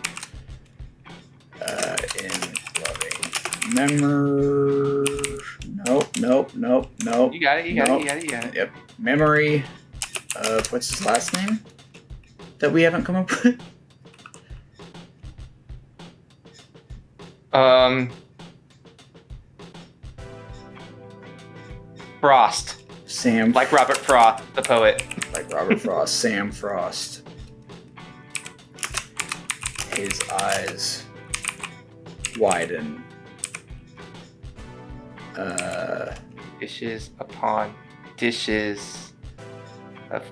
in loving memory. Nope. You got it. Yep. Memory of what's his last name that we haven't come up with? Frost. Sam. Like Robert Frost, the poet. Like Robert Frost. Sam Frost. His eyes widen. Dishes upon dishes of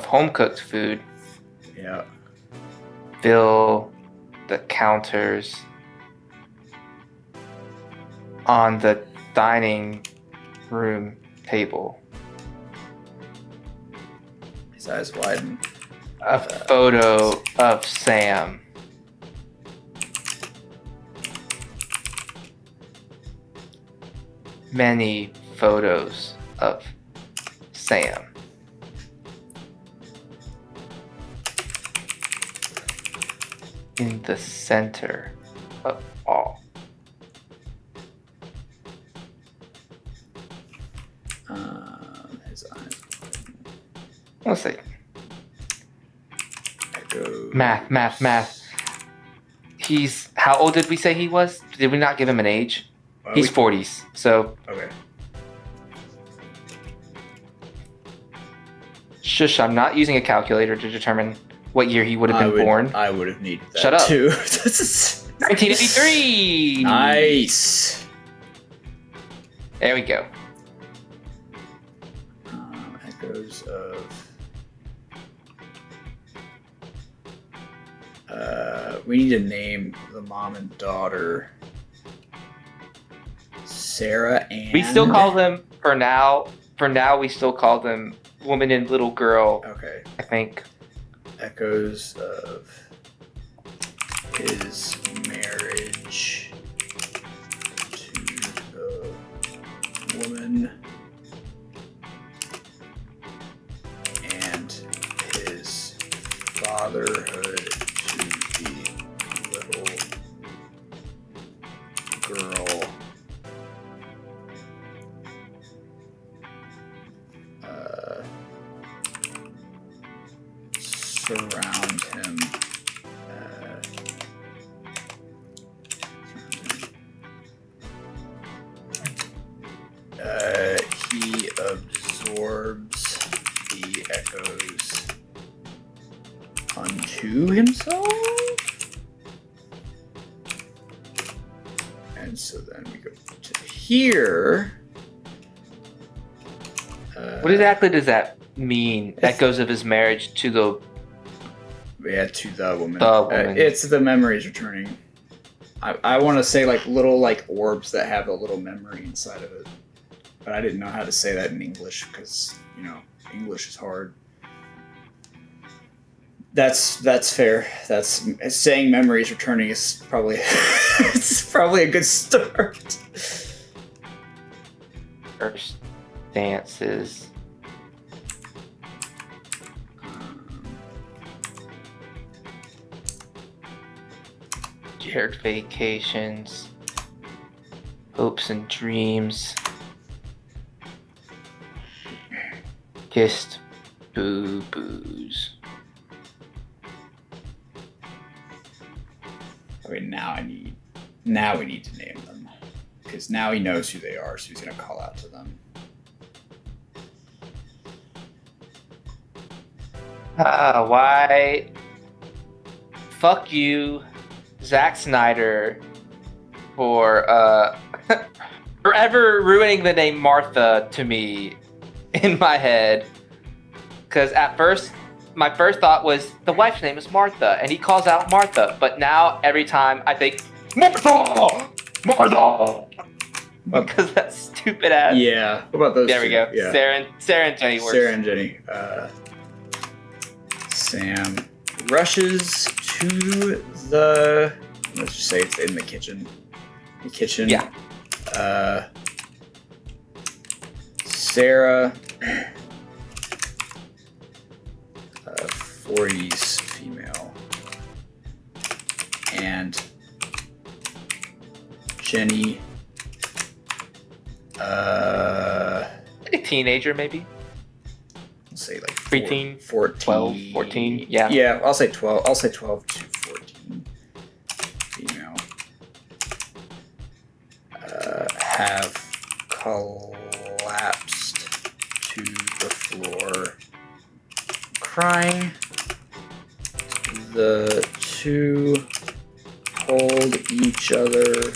home cooked food. Yeah. Fill the counters on the dining room table. His eyes widen. A photo of Sam. Many photos of Sam. In the center of all. His eyes. Let's see. Echo. Math. He's, how old did we say he was? Did we not give him an age? He's 40s, so. Okay. Shush, I'm not using a calculator to determine what year he would have been born. I would have needed that. Shut up. Too. 1983! Nice. There we go. Echoes of. We need to name the mom and daughter. Sarah and. We still call them for now. For now, we still call them woman and little girl. Okay. I think. Echoes of his marriage to the woman and his fatherhood to the little girl. Surround him. He absorbs the echoes unto himself. And so then we go to here. What exactly does that mean? Echoes of his marriage to the. Yeah, to the woman. The woman. It's the memories returning. I want to say like little like orbs that have a little memory inside of it, but I didn't know how to say that in English because English is hard. That's fair. That's saying memories returning is probably it's probably a good start. First dances. Shared vacations, hopes and dreams, kissed boo-boos. Okay, now we need to name them because now he knows who they are, so he's gonna call out to them. Why? Fuck you, Zack Snyder, for forever ruining the name Martha to me in my head. Because at first, my first thought was the wife's name is Martha, and he calls out Martha. But now every time I think Martha, because that's stupid ass. Yeah. What about those? There we go. Yeah. Sarah and Jenny works. Sarah and Jenny. Sam rushes to the. Let's just say it's in the kitchen. The kitchen. Yeah. Sarah. 40s female. And Jenny. Like a teenager, maybe. Let's say like Preteen, 14. 12, 14, yeah. Yeah, I'll say 12. I'll say 12 to 14. Female. Have collapsed to the floor, crying. The two hold each other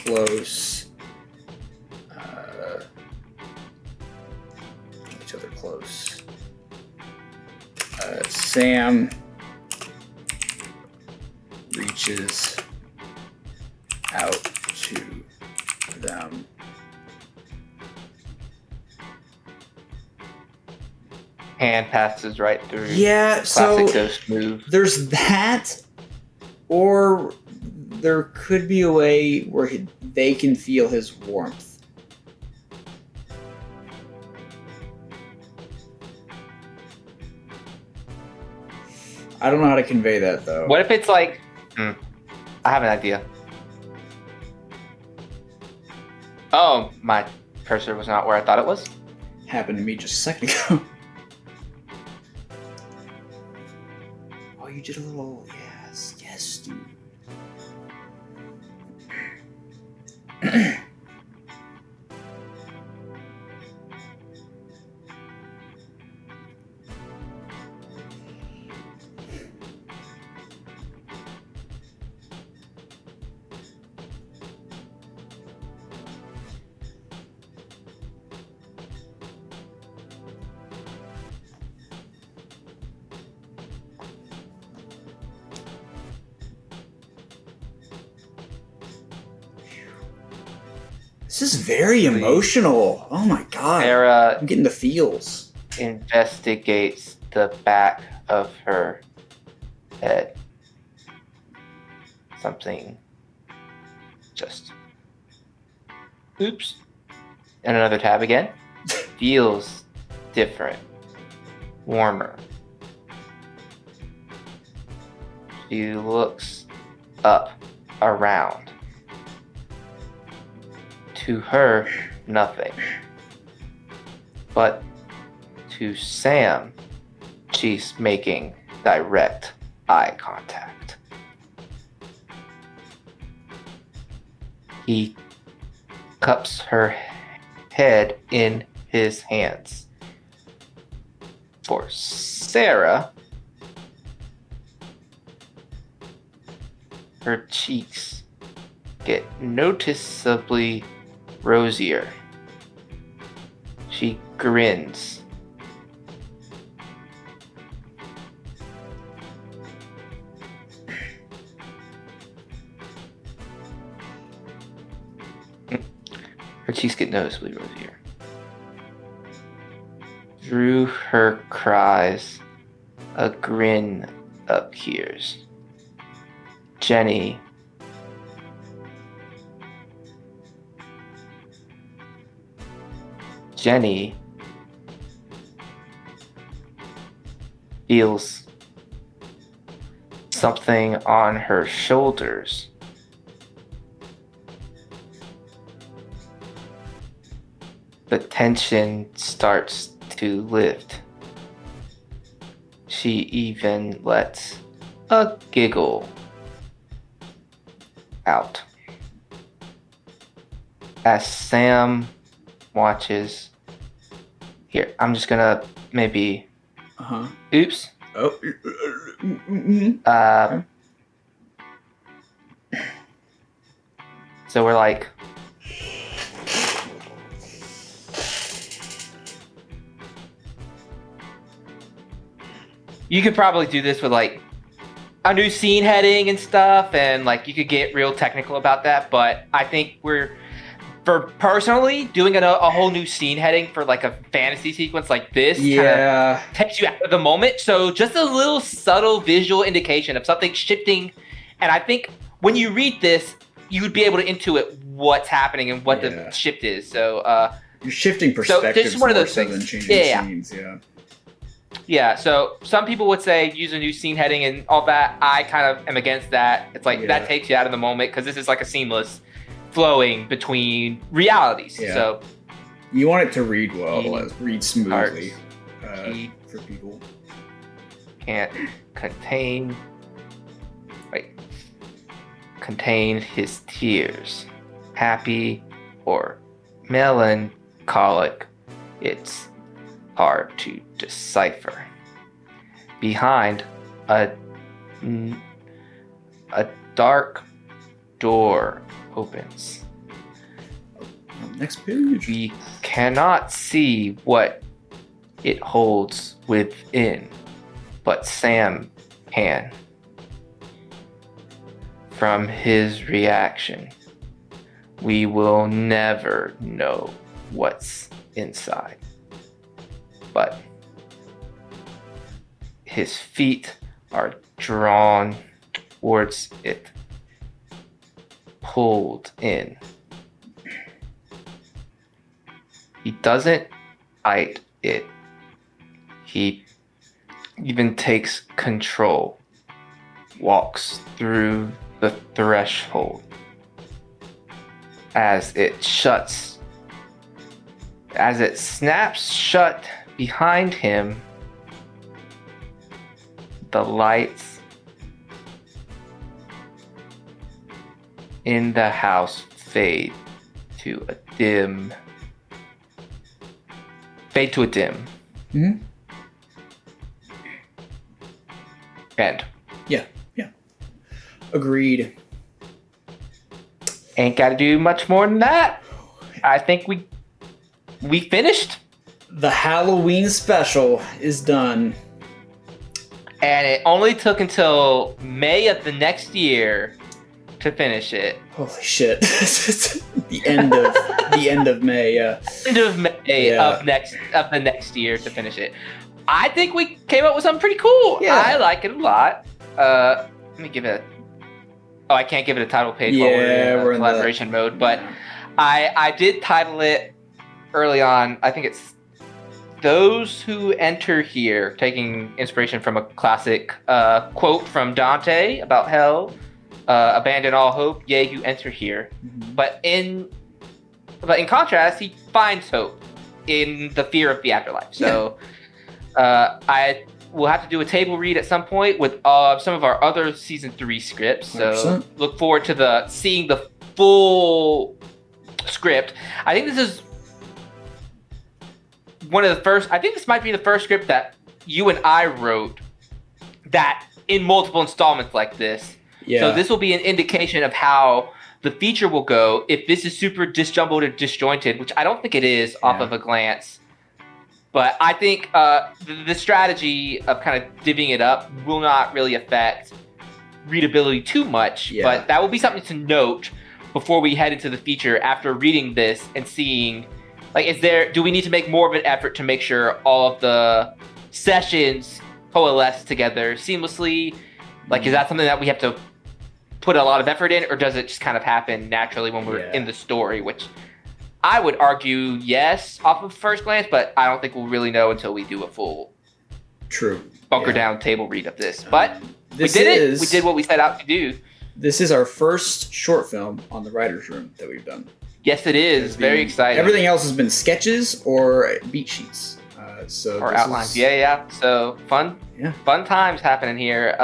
close. Close. Sam reaches out to them. Hand passes right through. Yeah, Classic so ghost move. there's that, or there could be a way where they can feel his warmth. I don't know how to convey that though. What if it's like? I have an idea. Oh, my cursor was not where I thought it was. Happened to me just a second ago. Oh, you did a little. Yes, dude. This is very emotional. Oh my god. Sarah I'm getting the feels. investigates the back of her head. Something just... Oops. And another tab again. Feels different. Warmer. She looks up, around. To her, nothing. But to Sam, she's making direct eye contact. He cups her head in his hands. For Sarah, her cheeks get noticeably rosier. She grins. Her cheeks get noticeably rosier. Through her cries, a grin appears. Jenny feels something on her shoulders. The tension starts to lift. She even lets a giggle out. As Sam watches... Here, I'm just gonna maybe... Oops. Oh. So we're like... You could probably do this with like a new scene heading and stuff, and like you could get real technical about that, but I think for personally doing a whole new scene heading for like a fantasy sequence like this kind of takes you out of the moment. So just a little subtle visual indication of something shifting, and I think when you read this, you would be able to intuit what's happening and what the shift is. So you're shifting perspectives. So this is one of those things. Than changing scenes. Yeah, so some people would say use a new scene heading and all that. I kind of am against that. It's like that takes you out of the moment because this is like a seamless flowing between realities. Yeah. So you want it to read well, read smoothly for people. Can't contain his tears, happy or melancholic. It's hard to decipher. Behind a dark door opens. Next page. We cannot see what it holds within, but Sam can. From his reaction, we will never know what's inside. But his feet are drawn towards it, pulled in. He doesn't fight it. He even takes control, walks through the threshold. As it snaps shut behind him, the lights in the house fade to a dim. Mm-hmm. End. Yeah. Agreed. Ain't gotta do much more than that. I think we finished. The Halloween special is done. And it only took until May of the next year to finish it. Holy shit. The end of the end of May. Yeah. End of May of the next year to finish it. I think we came up with something pretty cool. Yeah. I like it a lot. Let me give it. I can't give it a title page while we're in collaboration mode, but I did title it early on. I think it's Those Who Enter Here, taking inspiration from a classic quote from Dante about hell. Abandon all hope, yea, you enter here. Mm-hmm. But in contrast, he finds hope in the fear of the afterlife. So I will have to do a table read at some point with some of our other season 3 scripts. So 100%. Look forward to seeing the full script. I think this is one of the first. I think this might be the first script that you and I wrote that in multiple installments like this. Yeah. So this will be an indication of how the feature will go. If this is super disjumbled or disjointed, which I don't think it is off of a glance, but I think the strategy of kind of divvying it up will not really affect readability too much. Yeah. But that will be something to note before we head into the feature after reading this and seeing, like, do we need to make more of an effort to make sure all of the sessions coalesce together seamlessly? Like, is that something that we have to put a lot of effort in, or does it just kind of happen naturally when we're in the story? Which I would argue yes off of first glance, but I don't think we'll really know until we do a full bunker down table read of this. But we did it. We did what we set out to do. This is our first short film on the writer's room that we've done. Yes, it is. Very exciting. Everything else has been sketches or beat sheets. Or outlines. So fun times happening here.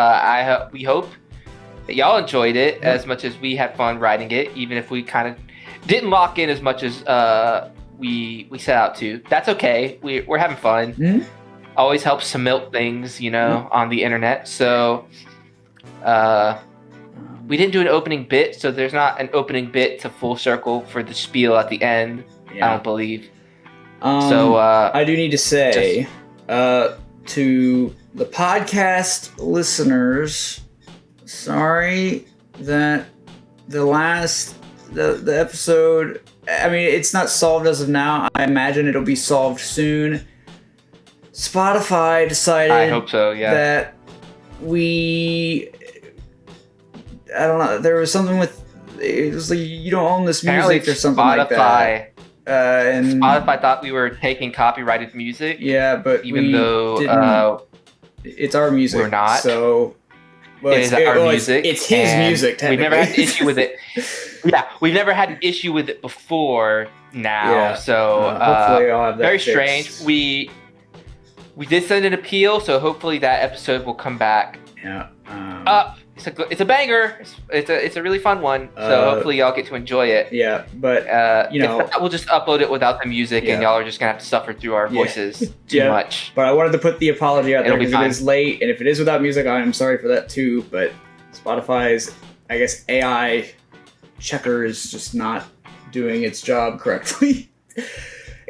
We hope that y'all enjoyed it as much as we had fun writing it, even if we kind of didn't lock in as much as we set out to. That's okay. We're having fun. Mm-hmm. Always helps to milk things, on the internet. So we didn't do an opening bit, so there's not an opening bit to full circle for the spiel at the end. I don't believe. I do need to say to the podcast listeners, sorry that the episode, I mean, it's not solved as of now. I imagine it'll be solved soon. Spotify decided I hope so, that I don't know, there was something with, it was like, you don't own this music or something like that. And Spotify thought we were taking copyrighted music. Yeah, but even though it's our music, we're not. So it is our music. It's his music. We've never had an issue with it. We've never had an issue with it before. Now, so hopefully I'll have that very fixed. strange. We did send an appeal, so hopefully that episode will come back. Yeah. It's a banger. It's a really fun one. So hopefully y'all get to enjoy it. Yeah, but if not, we'll just upload it without the music, and y'all are just gonna have to suffer through our voices too much. But I wanted to put the apology out there because it is late, and if it is without music, I am sorry for that too. But Spotify's, I guess, AI checker is just not doing its job correctly.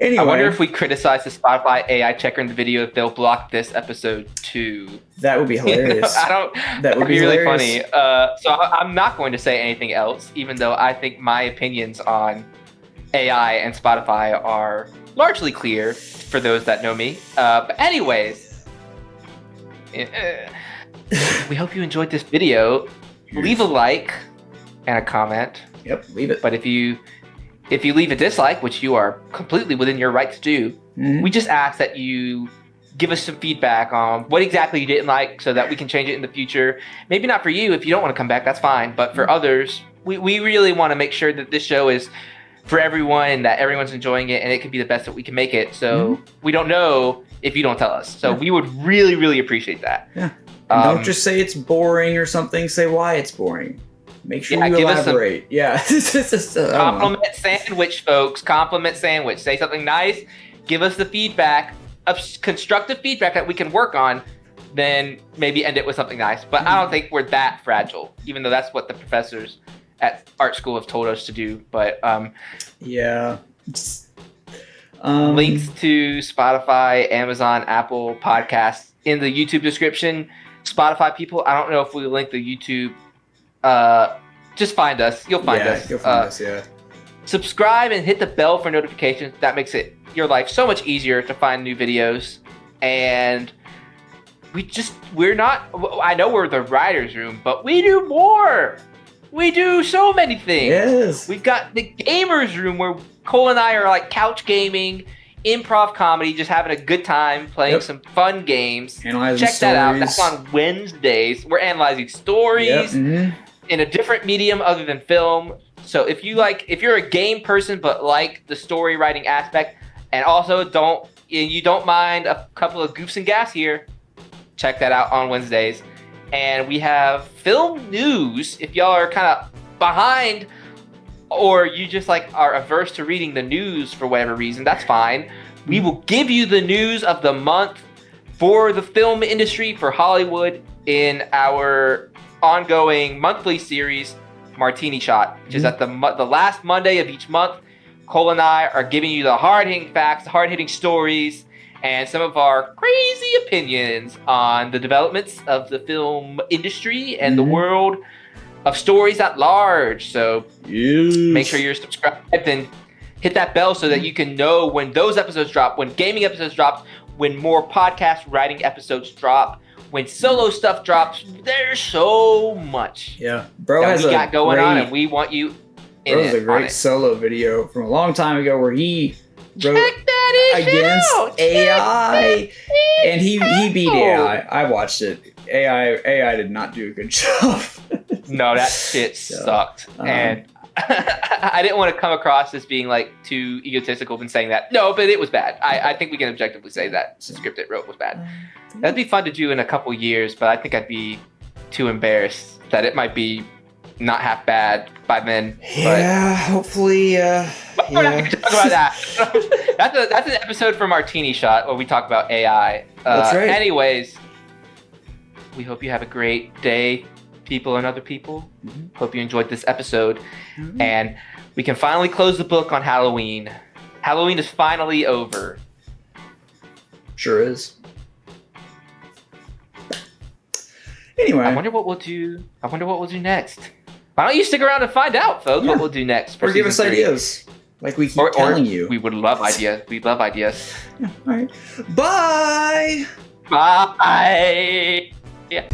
Anyway, I wonder if we criticize the Spotify AI checker in the video, if they'll block this episode too. That would be hilarious. That would be really funny. So I'm not going to say anything else, even though I think my opinions on AI and Spotify are largely clear for those that know me. But anyways, we hope you enjoyed this video. Leave a like and a comment. Yep, leave it. But if you leave a dislike, which you are completely within your right to do, we just ask that you give us some feedback on what exactly you didn't like so that we can change it in the future. Maybe not for you. If you don't want to come back, that's fine. But for others, we really want to make sure that this show is for everyone and that everyone's enjoying it and it can be the best that we can make it. So we don't know if you don't tell us. So we would really, really appreciate that. Yeah. And don't just say it's boring or something. Say why it's boring. Make sure you elaborate. Compliment sandwich, folks. Compliment sandwich. Say something nice. Give us the feedback, of constructive feedback that we can work on. Then maybe end it with something nice. But I don't think we're that fragile, even though that's what the professors at art school have told us to do. But links to Spotify, Amazon, Apple Podcasts in the YouTube description. Spotify people, I don't know if we link the YouTube. Just find us. You'll find us. You'll find us, yeah. subscribe and hit the bell for notifications. That makes your life so much easier to find new videos. And we're not, I know we're the writer's room, but we do more. We do so many things. Yes. We've got the gamers room where Cole and I are like couch gaming, improv comedy, just having a good time, playing some fun games. Analyzing Check that out. stories. That's on Wednesdays. We're analyzing stories in a different medium other than film. So if you're a game person but like the story writing aspect, and also you don't mind a couple of goofs and gas here, check that out on Wednesdays. And we have film news. If y'all are kind of behind, or you just are averse to reading the news for whatever reason, that's fine. We will give you the news of the month for the film industry, for Hollywood, in our ongoing monthly series, Martini Shot, which is at the last Monday of each month. Cole and I are giving you the hard-hitting facts, the hard-hitting stories, and some of our crazy opinions on the developments of the film industry and the world of stories at large. So make sure you're subscribed and hit that bell so that you can know when those episodes drop, when gaming episodes drop, when more podcast writing episodes drop, when solo stuff drops. There's so much Bro that has we got going on, and we want you in Bro has it. a great solo video from a long time ago where he wrote Check that against AI, and he beat AI. I watched it. AI did not do a good job. No, that shit sucked. And I didn't want to come across as being too egotistical when saying that. No, but it was bad. I think we can objectively say that the script it wrote was bad. That'd be fun to do in a couple years, but I think I'd be too embarrassed that it might be not half bad by then. Yeah, hopefully. But we're not going to talk about that. That's an episode for Martini Shot where we talk about AI. That's right. Anyways, we hope you have a great day, people and other people. Hope you enjoyed this episode. And we can finally close the book on Halloween. Halloween is finally over. Sure is. Anyway. I wonder what we'll do next. Why don't you stick around and find out, folks, what we'll do next. Or give us ideas. Like we keep telling you. We would love ideas. We'd love ideas. Yeah, all right. Bye! Bye! Yeah.